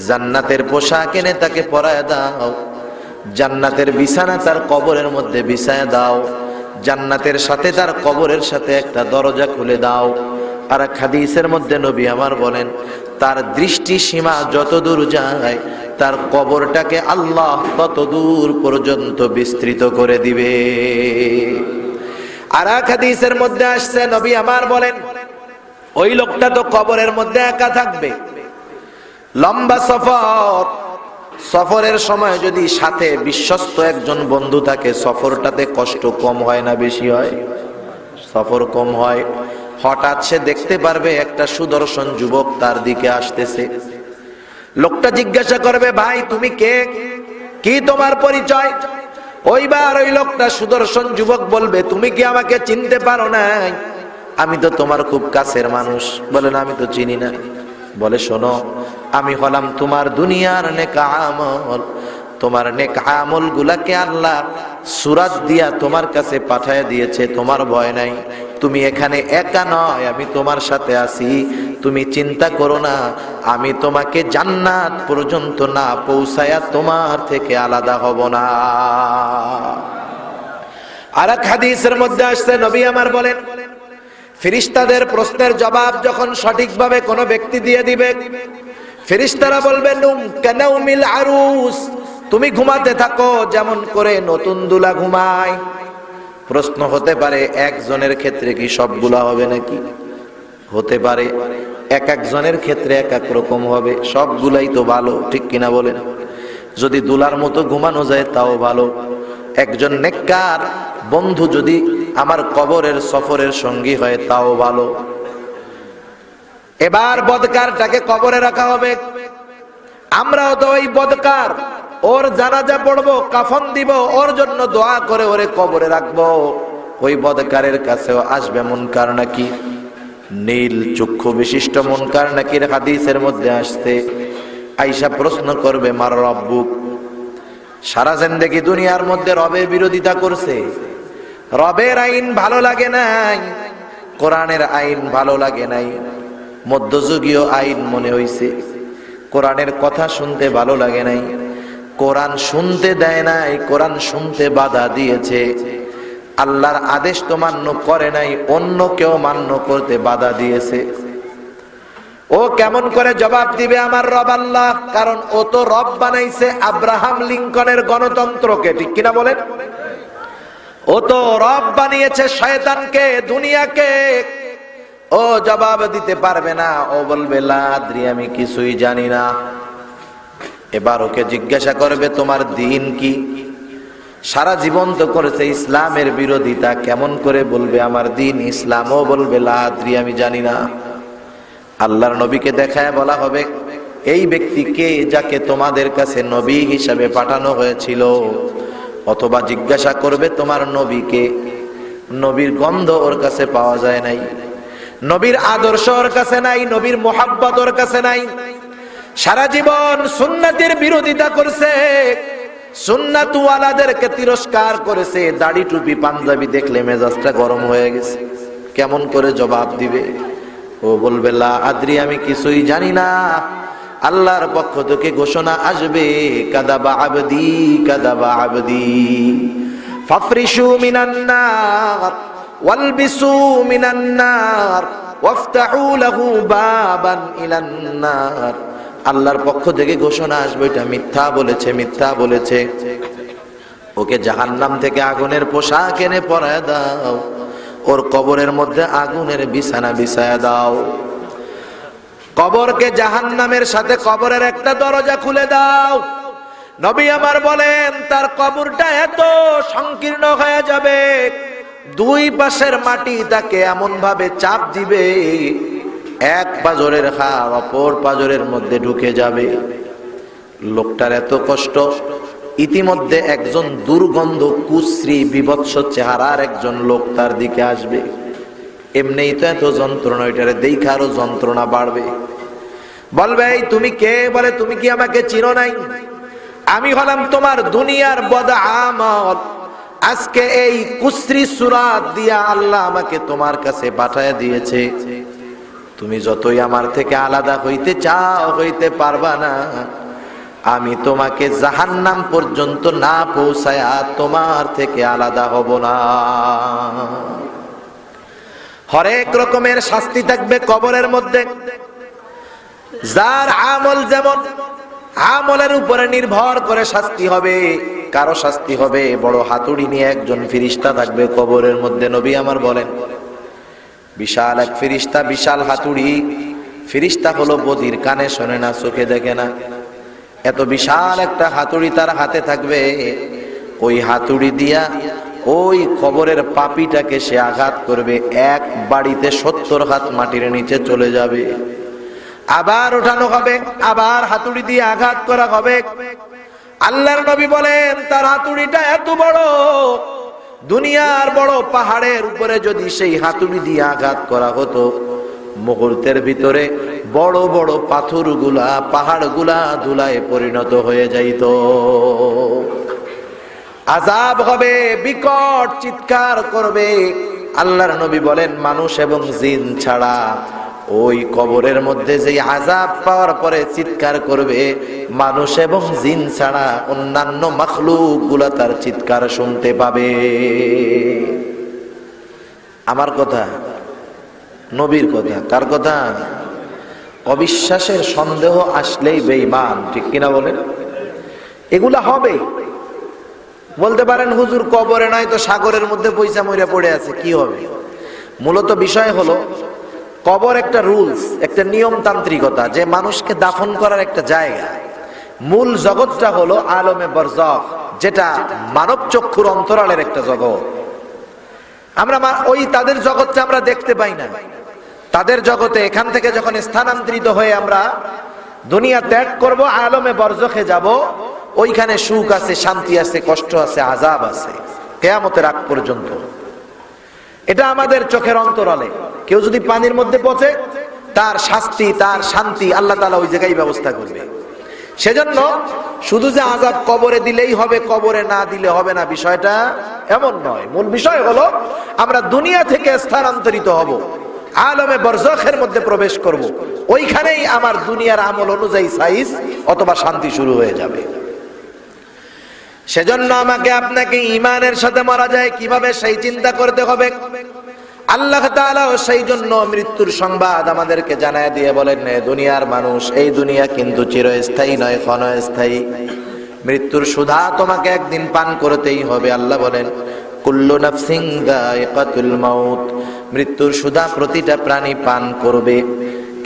জান্নাতের পোশাক এনে তাকে পরায় দাও, জান্নাতের বিছানা তার কবরের মধ্যে বিছায় দাও, জান্নাতের সাথে তার কবরের সাথে একটা দরজা খুলে দাও। আর এক হাদিসের মধ্যে নবী আমার বলেন, তার দৃষ্টি সীমা যত দূর যায় তার কবরটাকে আল্লাহ তত দূর পর্যন্ত বিস্তৃত করে দিবে। আর এক হাদিসের মধ্যে আসছে নবী আমার বলেন, ওই লোকটা তো কবরের মধ্যে একা থাকবে, লম্বা সফর, সফরের সময় যদি সাথে বিশ্বস্ত একজন বন্ধু থাকে, সফরটাতে কষ্ট কম হয় না বেশি হয়? সফর কম হয়। হঠাৎ সে দেখতে পারবে একটা সুদর্শন যুবক তার দিকে আসতেছে। লোকটা জিজ্ঞাসা করবে, ভাই তুমি কে, কি তোমার পরিচয়? ওইবার ওই লোকটা সুদর্শন যুবক বলবে, তুমি কি আমাকে চিনতে পারো নাই? আমি তো তোমার খুব কাছের মানুষ। বলে না, আমি তো চিনি না। বলে শোনো, আমি হলাম তোমার দুনিয়ার নেক আমল, তোমার নেক আমল গুলাকে আল্লাহ সূরাত দিয়া তোমার কাছে পাঠায় দিয়েছে। তোমার ভয় নাই, তুমি এখানে একা নয়, আমি তোমার সাথে আছি। তুমি চিন্তা করো না, আমি তোমাকে জান্নাত পর্যন্ত না পৌঁছায়া তোমার থেকে আলাদা হব না। আর এক হাদিসের মধ্যে আসছে নবী আমার বলেন, ফেরেশতাদের প্রশ্নের জবাব যখন সঠিকভাবে কোনো ব্যক্তি দিয়ে দিবে, ফেরেশতারা বলবে নুম কানাউমিল আরুস, তুমি ঘুমাতে থাকো যেমন করে নতুন দুলা ঘুমায়। প্রশ্ন হতে পারে, একজনের ক্ষেত্রে কি সবগুলা হবে নাকি? হতে পারে, এক একজনের ক্ষেত্রে এক এক রকম হবে। সবগুলাই তো ভালো, ঠিক কিনা বলেন? যদি দুলার মতো ঘুমানো যায় তাও ভালো। একজন নেককার বন্ধু যদি আমার কবরের সফরের সঙ্গী হয় তাও ভালো। এবার বদকারটাকে কবরে রাখা হবে। আমরাও তো ওই বদকার, ওর জানাজা পড়বো, কাফন দিব, ওর জন্য দোয়া করে ওরে কবরে রাখবো। ওই বদকারের কাছেও আসবে মুনকার নাকির, নীল চক্ষু বিশিষ্ট মুনকার নাকির। হাদিসের মধ্যে আসছে, আয়েশা প্রশ্ন করবে মার রব্বুক। সারা জিন্দেগি দুনিয়ার মধ্যে রবের বিরোধিতা করছে, রবের আইন ভালো লাগে নাই, কোরআনের আইন ভালো লাগে নাই, মধ্যযুগীয় আইন মনে হইছে, কোরআনের কথা শুনতে ভালো লাগে নাই, কোরআন শুনতে দেয় নাই, কোরআন শুনতে বাধা দিয়েছে, আল্লাহর আদেশ তো মান্য করে নাই, অন্য কেউ মান্য করতে বাধা দিয়েছে। ও কেমন করে জবাব দিবে আমার রব আল্লাহ? কারণ ও তো রব বানাইছে আব্রাহাম লিঙ্কনের গণতন্ত্রকে, ঠিক কিনা বলেন? ও তো রব বানিয়েছে শয়তানকে, দুনিয়াকে। ও জবাব দিতে পারবে না, ও বলবে লা আদ্রি, আমি কিছুই জানি না। এবার ওকে জিজ্ঞাসা করবে তোমার দ্বীন কি? সারা জীবন তো করেছে ইসলামের বিরোধিতা, কেমন করে বলবে আমার দ্বীন ইসলাম? ও বলবে লা আদ্রি, আমি জানি না। আল্লাহর নবীকে দেখায় বলা হবে এই ব্যক্তিকে যাকে তোমাদের কাছে নবী হিসাবে পাঠানো হয়েছিল। অথবা জিজ্ঞাসা করবে তোমার নবীকে, নবীর গন্ধ ওর কাছে পাওয়া যায় নাই, নবীর আদর্শ ওর কাছে নাই, নবীর মোহাব্বত ওর কাছে নাই। সারা জীবন সুন্নাতের বিরোধিতা করছে, সুন্নাতওয়ালাদেরকে তিরস্কার করেছে, দাড়ি টুপি পাঞ্জাবি দেখলে মেজাজটা গরম হয়ে গেছে। কেমন করে জবাব দিবে? ও বলবে লা আদ্রি, আমি কিছুই জানি না। আল্লাহর পক্ষ থেকে ঘোষণা আসবে কাযাবা আবদি কাযাবা আবদি ফাফরিশু মিনান নার ওয়ালবিসু মিনান নার ওয়াফতাহু লাহু বাবান ইলান নার। আল্লাহর পক্ষ থেকে ঘোষণা আসবে এটা মিথ্যা বলেছে, মিথ্যা বলেছে। ওকে জাহান্নাম থেকে আগুনের পোশাক এনে পরায় দাও, ওর কবরের মধ্যে আগুনের বিছানা বিছায়া দাও। কবরকে জাহান্নামের সাথে কবরের একটা দরজা খুলে দাও। নবী আমার বলেন তার কবরটা এত সংকীর্ণ হয়ে যাবে, দুই পাশের মাটি তাকে এমন ভাবে চাপ দিবে, এক পাজরের হাড় অপর পাজরের মধ্যে ঢুকে যাবে। লোকটার এত কষ্ট। ইতিমধ্যে একজন দুর্গন্ধ কুশ্রী বিভৎস চেহারার একজন লোক তার দিকে আসবে। এমনিই তো এত যন্ত্রণা, এটারে দেখে আরো যন্ত্রণা বাড়বে। বলবে এই তুমি কে? বলে তুমি কি আমাকে চিনো নাই? আমি হলাম তোমার দুনিয়ার বদআমল। আজকে এই কুশ্রী সূরাত দিয়া আল্লাহ আমাকে তোমার কাছে পাঠায় দিয়েছে। তুমি যতই আমার থেকে আলাদা হইতে চাও হইতে পারবা না। আমি তোমাকে জাহান্নাম পর্যন্ত না পৌঁছায়া তোমার থেকে আলাদা হব না। হরেক রকমের শাস্তি থাকবে কবরের মধ্যে। যার আমল যেমন, আমলের উপরে নির্ভর করে শাস্তি হবে। কারো শাস্তি হবে বড় হাতুড়ি নিয়ে একজন ফেরেশতা থাকবে কবরের মধ্যে। নবী আমার বলেন বিশাল এক ফেরেশতা, বিশাল হাতুড়ি। ফেরেশতা হলো বধির, কানে শোনে না, চোখে দেখে না। এত বিশাল একটা হাতুড়ি তার হাতে থাকবে। ওই হাতুড়ি দিয়া ওই কবরের পাপীটাকে সে আঘাত করবে, এক বাড়িতে 70 হাত মাটির নিচে চলে যাবে। আবার উঠানো হবে, আবার হাতুড়ি দিয়ে আঘাত করা হবে। আল্লাহর নবী বলেন তার হাতুড়িটা এত বড়, দুনিয়ার বড় পাহাড়ের উপরে যদি সেই হাতুড়ি দিয়ে আঘাত করা হতো, মুহূর্তের ভিতরে বড় বড় পাথরগুলা, পাহাড়গুলা ধুলায় পরিণত হয়ে যাইত। আযাব হবে, বিকট চিৎকার করবে। আল্লাহর নবী বলেন মানুষ এবং জিন ছাড়া ওই কবরের মধ্যে যে আযাব পাওয়ার পরে চিৎকার করবে, মানুষ এবং জিন ছাড়া অন্যান্য মাখলুকগুলা তার চিৎকার শুনতে পাবে। আমার কথা, নবীর কথা। কার কথা? অবিশ্বাসের সন্দেহ আসলেই বেঈমান, ঠিক কিনা বলেন? এগুলা হবে। বলতে পারেন হুজুর কবরে নয় তো সাগরের মধ্যে পয়সা মইরা পড়ে আছে, কি হবে? মূলত বিষয় হলো কবর একটা রুলস, একটা নিয়মতান্ত্রিকতা, যে মানুষকে দাফন করার একটা জায়গা। মূল জগৎটা হলো আলমে বরজখ, যেটা মানব চক্ষুর অন্তরালের একটা জগৎ। আমরা ওই তাদের জগৎটা আমরা দেখতে পাই না। তাদের জগতে এখান থেকে যখন স্থানান্তরিত হয়ে আমরা দুনিয়া ত্যাগ করব, আলমে বরজখে যাব, ওইখানে সুখ আছে, শান্তি আছে, কষ্ট আছে, আযাব আছে কিয়ামতের আগ পর্যন্ত। এটা আমাদের চোখের অন্তরালে। কেউ যদি পানির মধ্যে পচে, তার শাস্তি, তার শান্তি আল্লাহ তাআলা ওই জায়গায় ব্যবস্থা করবে। সেজন্য শুধু যে আযাব কবরে দিলেই হবে, কবরে না দিলে হবে না, বিষয়টা এমন নয়। মূল বিষয় হলো আমরা দুনিয়া থেকে স্থানান্তরিত হব, আলমে বরজখের মধ্যে প্রবেশ করব। ওইখানেই আমার দুনিয়ার আমল অনুযায়ী সাইজ অথবা শান্তি শুরু হয়ে যাবে। সেজন্য আমাকে আপনাকে ঈমানের সাথে মারা যায় কিভাবে সেই চিন্তা করতে হবে। আল্লাহ তাআলা সেই জন্য মৃত্যুর সংবাদ আমাদেরকে জানায় দিয়ে বলেন, দুনিয়ার মানুষ, এই দুনিয়া কিন্তু চিরস্থায়ী নয়, ক্ষণস্থায়ী। মৃত্যুর সুধা তোমাকে একদিন পান করতেই হবে। আল্লাহ বলেন, কুল্লু নাফসিন যায়িকাতুল মাউত, মৃত্যুর সুধা প্রতিটা প্রাণী পান করবে।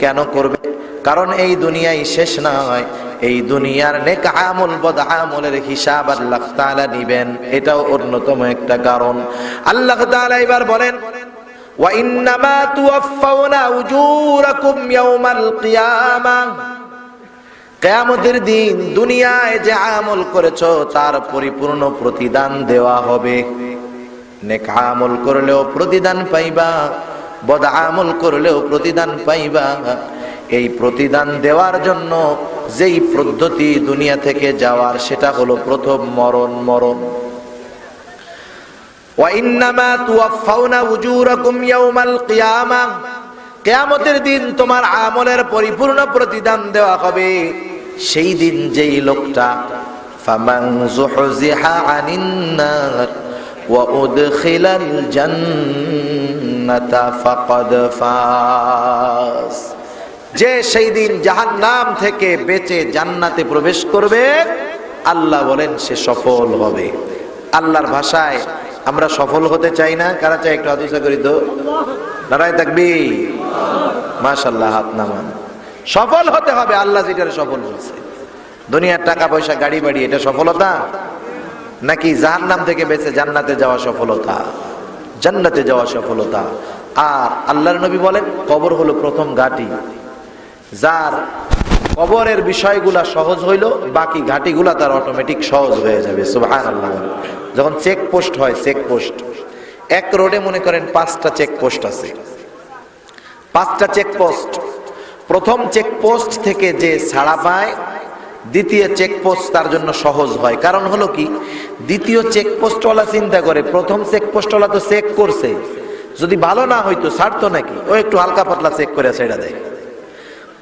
কেন করবে? কারণ এই দুনিয়াই শেষ নয়, এই দুনিয়ার নেক আমল বদ আমলের হিসাব আল্লাহ তাআলা নিবেন, এটাও অন্যতম একটা কারণ। আল্লাহ তাআলা এবার বলেন, ওয়া ইন্নামা তুওয়াফাউনা উজুরাকুম ইয়াউমাল কিয়ামাহ, কিয়ামতের দিন দুনিয়ায় যে আমল করেছো তার পরিপূর্ণ প্রতিদান দেওয়া হবে। নেক আমল করলেও প্রতিদান পাইবা, বদ আমল করলেও প্রতিদান পাইবা। এই প্রতিদান দেওয়ার জন্য যেই পদ্ধতি দুনিয়া থেকে যাওয়ার, সেটা হলো প্রথম মরণ। ওয়া ইন্নামা তুওয়াফাউনা উজুরাকুম ইয়াউমাল কিয়ামাহ, কিয়ামতের দিন তোমার আমলের পরিপূর্ণ প্রতিদান দেওয়া হবে। সেই দিন যেই লোকটা ফামান যুহজিহা আনিন নার ওয়া উদখিলাল জান্নাতা ফাকাদ ফাজ, যে সেই দিন জাহান্নাম থেকে বেঁচে জান্নাতে প্রবেশ করবে, আল্লাহ বলেন সে সফল হবে। আল্লাহর ভাষায় আমরা সফল হতে চাই না? কারা চাই? একটু হাত উঁচা করি তো, নারায়ে তাকবীর, মাশাআল্লাহ, হাত নামান। সফল হতে হবে, আল্লাহ যেটা সফল বলছে। দুনিয়ার টাকা পয়সা গাড়ি বাড়ি এটা সফলতা নাকি জাহান্নাম থেকে বেঁচে জান্নাতে যাওয়া সফলতা? জান্নাতে যাওয়া সফলতা। আর আল্লাহর নবী বলেন, কবর হলো প্রথম ঘাঁটি। যার কবরের বিষয়গুলা সহজ হইল, বাকি ঘাটিগুলা তার অটোমেটিক সহজ হয়ে যাবে। সুবহানাল্লাহ। যখন চেকপোস্ট হয়, চেকপোস্ট এক রোডে মনে করেন 5টা চেকপোস্ট আছে, 5টা চেকপোস্ট, প্রথম চেকপোস্ট থেকে যে ছাড়া পায়, দ্বিতীয় চেকপোস্ট তার জন্য সহজ হয়। কারণ হলো কি, দ্বিতীয় চেকপোস্টওয়ালা চিন্তা করে প্রথম চেকপোস্টওয়ালা তো চেক করছে, যদি ভালো না হইতো ছাড়তো নাকি, ও একটু হালকা পাতলা চেক করে ছেড়ে দেয়।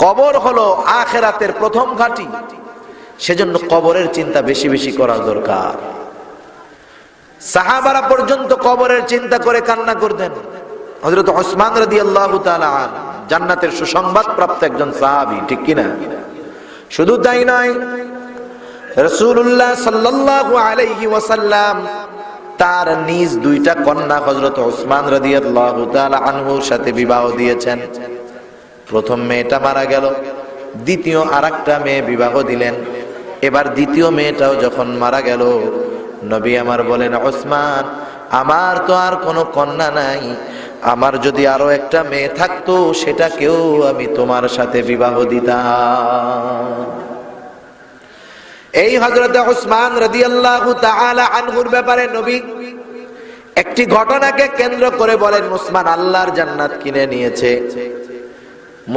কবর হলো আখিরাতের প্রথম ঘাঁটি, সেজন্য কবরের চিন্তা বেশি বেশি করার দরকার। সাহাবারা পর্যন্ত কবরের চিন্তা করে কান্না করতেন। হযরত ওসমান রাদিয়াল্লাহু তাআলা আনহু জান্নাতের সুসংবাদ প্রাপ্ত একজন সাহাবী, ঠিক কি না? শুধু তাই নয়, রাসূলুল্লাহ সাল্লাল্লাহু আলাইহি ওয়াসাল্লাম তার নিজ 2টা কন্যা হযরত ওসমান রাদিয়াল্লাহু তাআলা আনহুর সাথে বিবাহ দিয়েছেন। প্রথম মেয়েটা মারা গেল, দ্বিতীয় আরেকটা মেয়ে বিবাহ দিলেন। এবার দ্বিতীয় মেয়েটাও যখন মারা গেল, নবী আমার বলেন, ওসমান, আমার তো আর কোনো কন্যা নাই, আমার যদি আরো একটা মেয়ে থাকতো সেটাকেও আমি তোমার সাথে বিবাহ দিতাম। এই হযরত ওসমান রাদিয়াল্লাহু তাআলা আনহুর ব্যাপারে নবী একটি ঘটনাকে কেন্দ্র করে বলেন, ওসমান আল্লাহর জান্নাত কিনে নিয়েছে।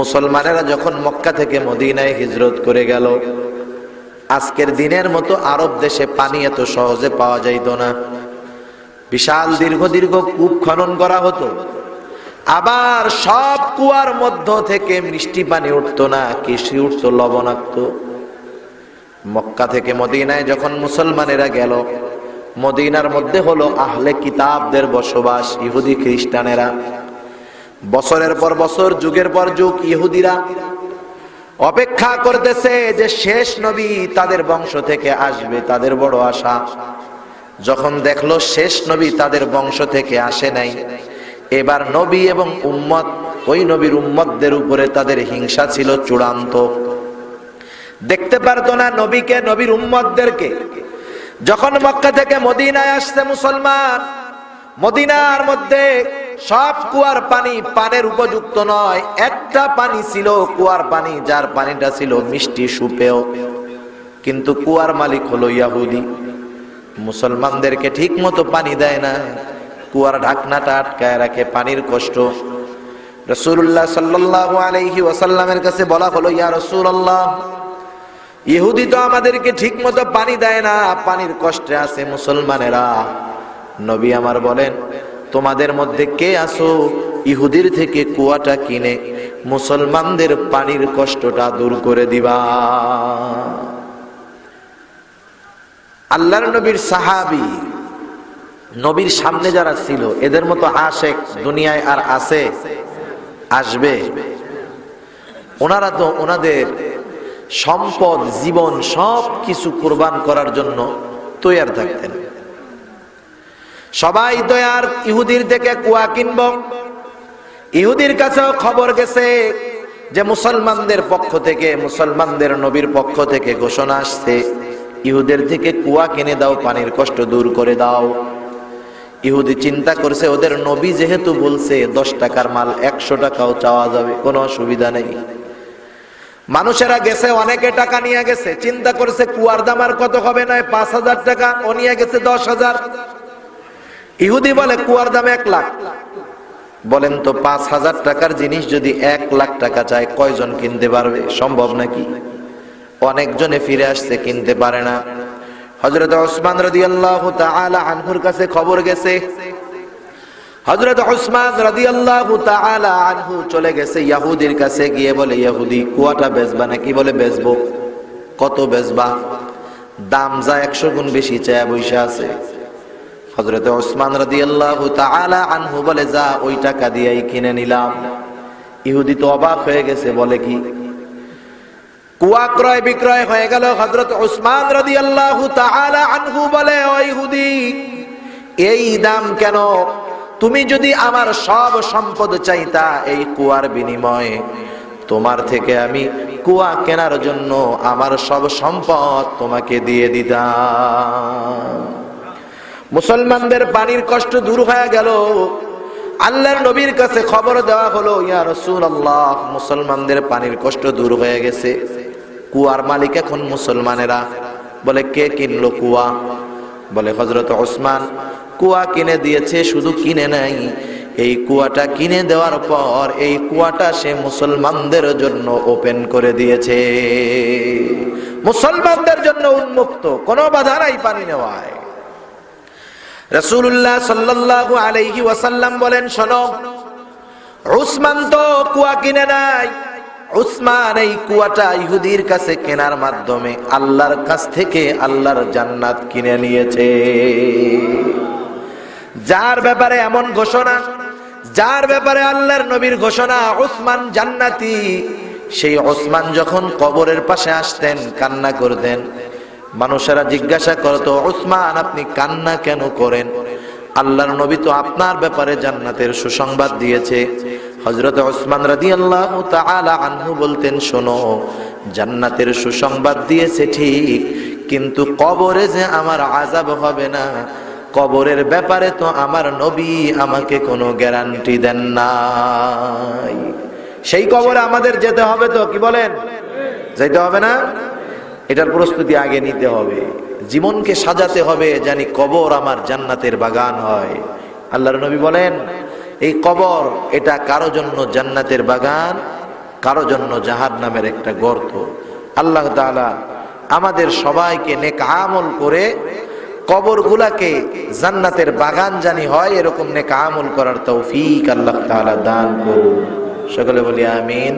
মুসলমানেরা যখন মক্কা থেকে মদিনায় হিজরত করে গেল, আজকের দিনের মতো আরব দেশে পানি এত সহজে পাওয়া যাইত না। বিশাল দীর্ঘ কূপ খনন করা হতো, আবার সব কুয়ার মধ্য থেকে মিষ্টি পানি উঠতো না, কৃষি উঠতো লবণাক্ত। মক্কা থেকে মদিনায় যখন মুসলমানেরা গেল, মদিনার মধ্যে হলো আহলে কিতাবদের বসবাস, ইহুদি খ্রিস্টানেরা। বছরের পর বছর, যুগের পর যুগ ইহুদিরা অপেক্ষা করতেছে যে শেষ নবী তাদের বংশ থেকে আসবে, তাদের বড় আশা। যখন দেখলো শেষ নবী তাদের বংশ থেকে আসে নাই, এবার নবী এবং উম্মত, ওই নবীর উম্মতদের উপরে তাদের হিংসা ছিল চূড়ান্ত। দেখতে পারতো না নবীকে, নবীর উম্মতদেরকে। যখন মক্কা থেকে মদিনায় আসছে মুসলমান, মদিনার মধ্যে সব কুয়ার পানি পানের উপযুক্ত নয়। একটা পানি ছিল কুয়ার পানি, যার পানিটা ছিল মিষ্টি সুপেয়, কিন্তু কুয়ার মালিক হলো ইহুদি। মুসলমানদেরকে ঠিক মতো পানি দেয় না, কুয়ার ঢাকনাটা আটকায় রাখে, পানির কষ্ট। রাসূলুল্লাহ সাল্লাল্লাহু আলাইহি ওয়াসাল্লামের কাছে বলা হলো, ইয়া রাসূলুল্লাহ, ইহুদি তো আমাদেরকে ঠিক মতো পানি দেয় না, পানির কষ্টে আছে মুসলমানেরা। নবী আমার বলেন, তোমাদের মধ্যে কে আছো ইহুদির থেকে কুয়াটা কিনে মুসলমানদের পানির কষ্টটা দূর করে দিবা? আল্লাহর নবীর সাহাবী নবীর সামনে যারা ছিল এদের মতো আশেক দুনিয়ায় আর আছে? আসবে? ওনারা তো ওনাদের সম্পদ, জীবন সব কিছু কুরবান করার জন্য তৈয়ার থাকতেন। সবাই তৈয়ার ইহুদির থেকে কুয়া কিনব। ইহুদির কাছেও খবর গেছে যে মুসলমানদের পক্ষ থেকে, মুসলমানদের নবীর পক্ষ থেকে ঘোষণা আসছে, ইহুদের থেকে কুয়া কিনে দাও, পানির কষ্ট দূর করে দাও। ইহুদি চিন্তা করছে ওদের নবী যেহেতু বলছে 10 টাকার মাল 100 টাকাও চাওয়া যাবে, কোনো অসুবিধা নেই। মানুষেরা গেছে, অনেকে টাকা নিয়ে গেছে, চিন্তা করছে কুয়ার দাম আর কত হবে, নয় 5000 টাকা, ও নিয়ে গেছে 10,000। ইহুদি বলে কুয়ার দাম 1 লাখ। বলেন তো 5000 টাকার জিনিস যদি 1 লাখ টাকা চায়, কয়জন কিনতে পারবে? সম্ভব নাকি? অনেকজনে ফিরে আসছে, কিনতে পারে না। হযরত ওসমান রাদিয়াল্লাহু তাআলা আনহুর কাছে খবর গেছে। হযরত ওসমান রাদিয়াল্লাহু তাআলা আনহু চলে গেছে ইহুদির কাছে, গিয়ে বলে, ইহুদি কুয়াটা বেচবা নাকি? বলে বেচবো। কত বেচবা? দাম যা 100 গুণ বেশি চায় বইসা আছে। হযরত ওসমান রাদিয়াল্লাহু তাআলা আনহু বলে, যা, ওই টাকা দিয়েই কিনে নিলাম। ইহুদি তো অবাক হয়ে গেছে, বলে কি? কুয়া ক্রয় বিক্রয় হয়ে গেল। হযরত ওসমান রাদিয়াল্লাহু তাআলা আনহু বলে, ও ইহুদি, এই দাম কেন? তুমি যদি আমার সব সম্পদ চাইতা, এই কুয়ার বিনিময়ে তোমার থেকে আমি কুয়া কেনার জন্য আমার সব সম্পদ তোমাকে দিয়ে দিতাম। মুসলমানদের পানির কষ্ট দূর হয়ে গেল। আল্লাহর নবীর কাছে খবর দেওয়া হলো, ইয়া রাসূলুল্লাহ, মুসলমানদের পানির কষ্ট দূর হয়ে গেছে। কুয়ার মালিক এখন মুসলমানেরা। বলে, কে কিনলো কুয়া? বলে হযরত ওসমান কুয়া কিনে দিয়েছে। শুধু কিনে নাই, এই কুয়াটা কিনে দেওয়ার পর এই কুয়াটা সে মুসলমানদের জন্য ওপেন করে দিয়েছে, মুসলমানদের জন্য উন্মুক্ত, কোনো বাধা নাই পানি নেওয়ায়। রাসূলুল্লাহ সাল্লাল্লাহু আলাইহি ওয়াসাল্লাম বলেন, শোনো, উসমান তো কুয়া কিনে নাই, উসমান এই কুয়াটা ইহুদির কাছে কেনার মাধ্যমে আল্লাহর কাছ থেকে আল্লাহর জান্নাত কিনে নিয়েছে। যার ব্যাপারে এমন ঘোষণা, যার ব্যাপারে আল্লাহর নবীর ঘোষণা উসমান জান্নাতি, সেই উসমান যখন কবরের পাশে আসতেন কান্না করতেন। মানুষেরা জিজ্ঞাসা করত, উসমান আপনি কান্না কেন করেন? আল্লাহর নবী তো আপনার ব্যাপারে জান্নাতের সুসংবাদ দিয়েছে। হযরত ওসমান রাদিয়াল্লাহু তাআলা আনহু বলতেন, শোনো, জান্নাতের সুসংবাদ দিয়েছে ঠিক, কিন্তু কবরে যে আমার আযাব হবে না, কবরের ব্যাপারে তো আমার নবী আমাকে কোনো গ্যারান্টি দেন নাই। সেই কবরে আমাদের যেতে হবে তো, কি বলেন? যাইতে হবে না? এটার প্রস্তুতি আগে নিতে হবে, জীবনকে সাজাতে হবে, জানি কবর আমার জান্নাতের বাগান হয়। আল্লাহর নবী বলেন, এই কবর এটা কারো জন্য জান্নাতের বাগান, কারো জন্য জাহান্নামের একটা গর্ত। আল্লাহ তাআলা আমাদের সবাইকে নেক আমল করে কবরগুলাকে জান্নাতের বাগান জানি হয়, এরকম নেক আমল করার তৌফিক আল্লাহ তাআলা দান করুন। সকলে বলি আমিন।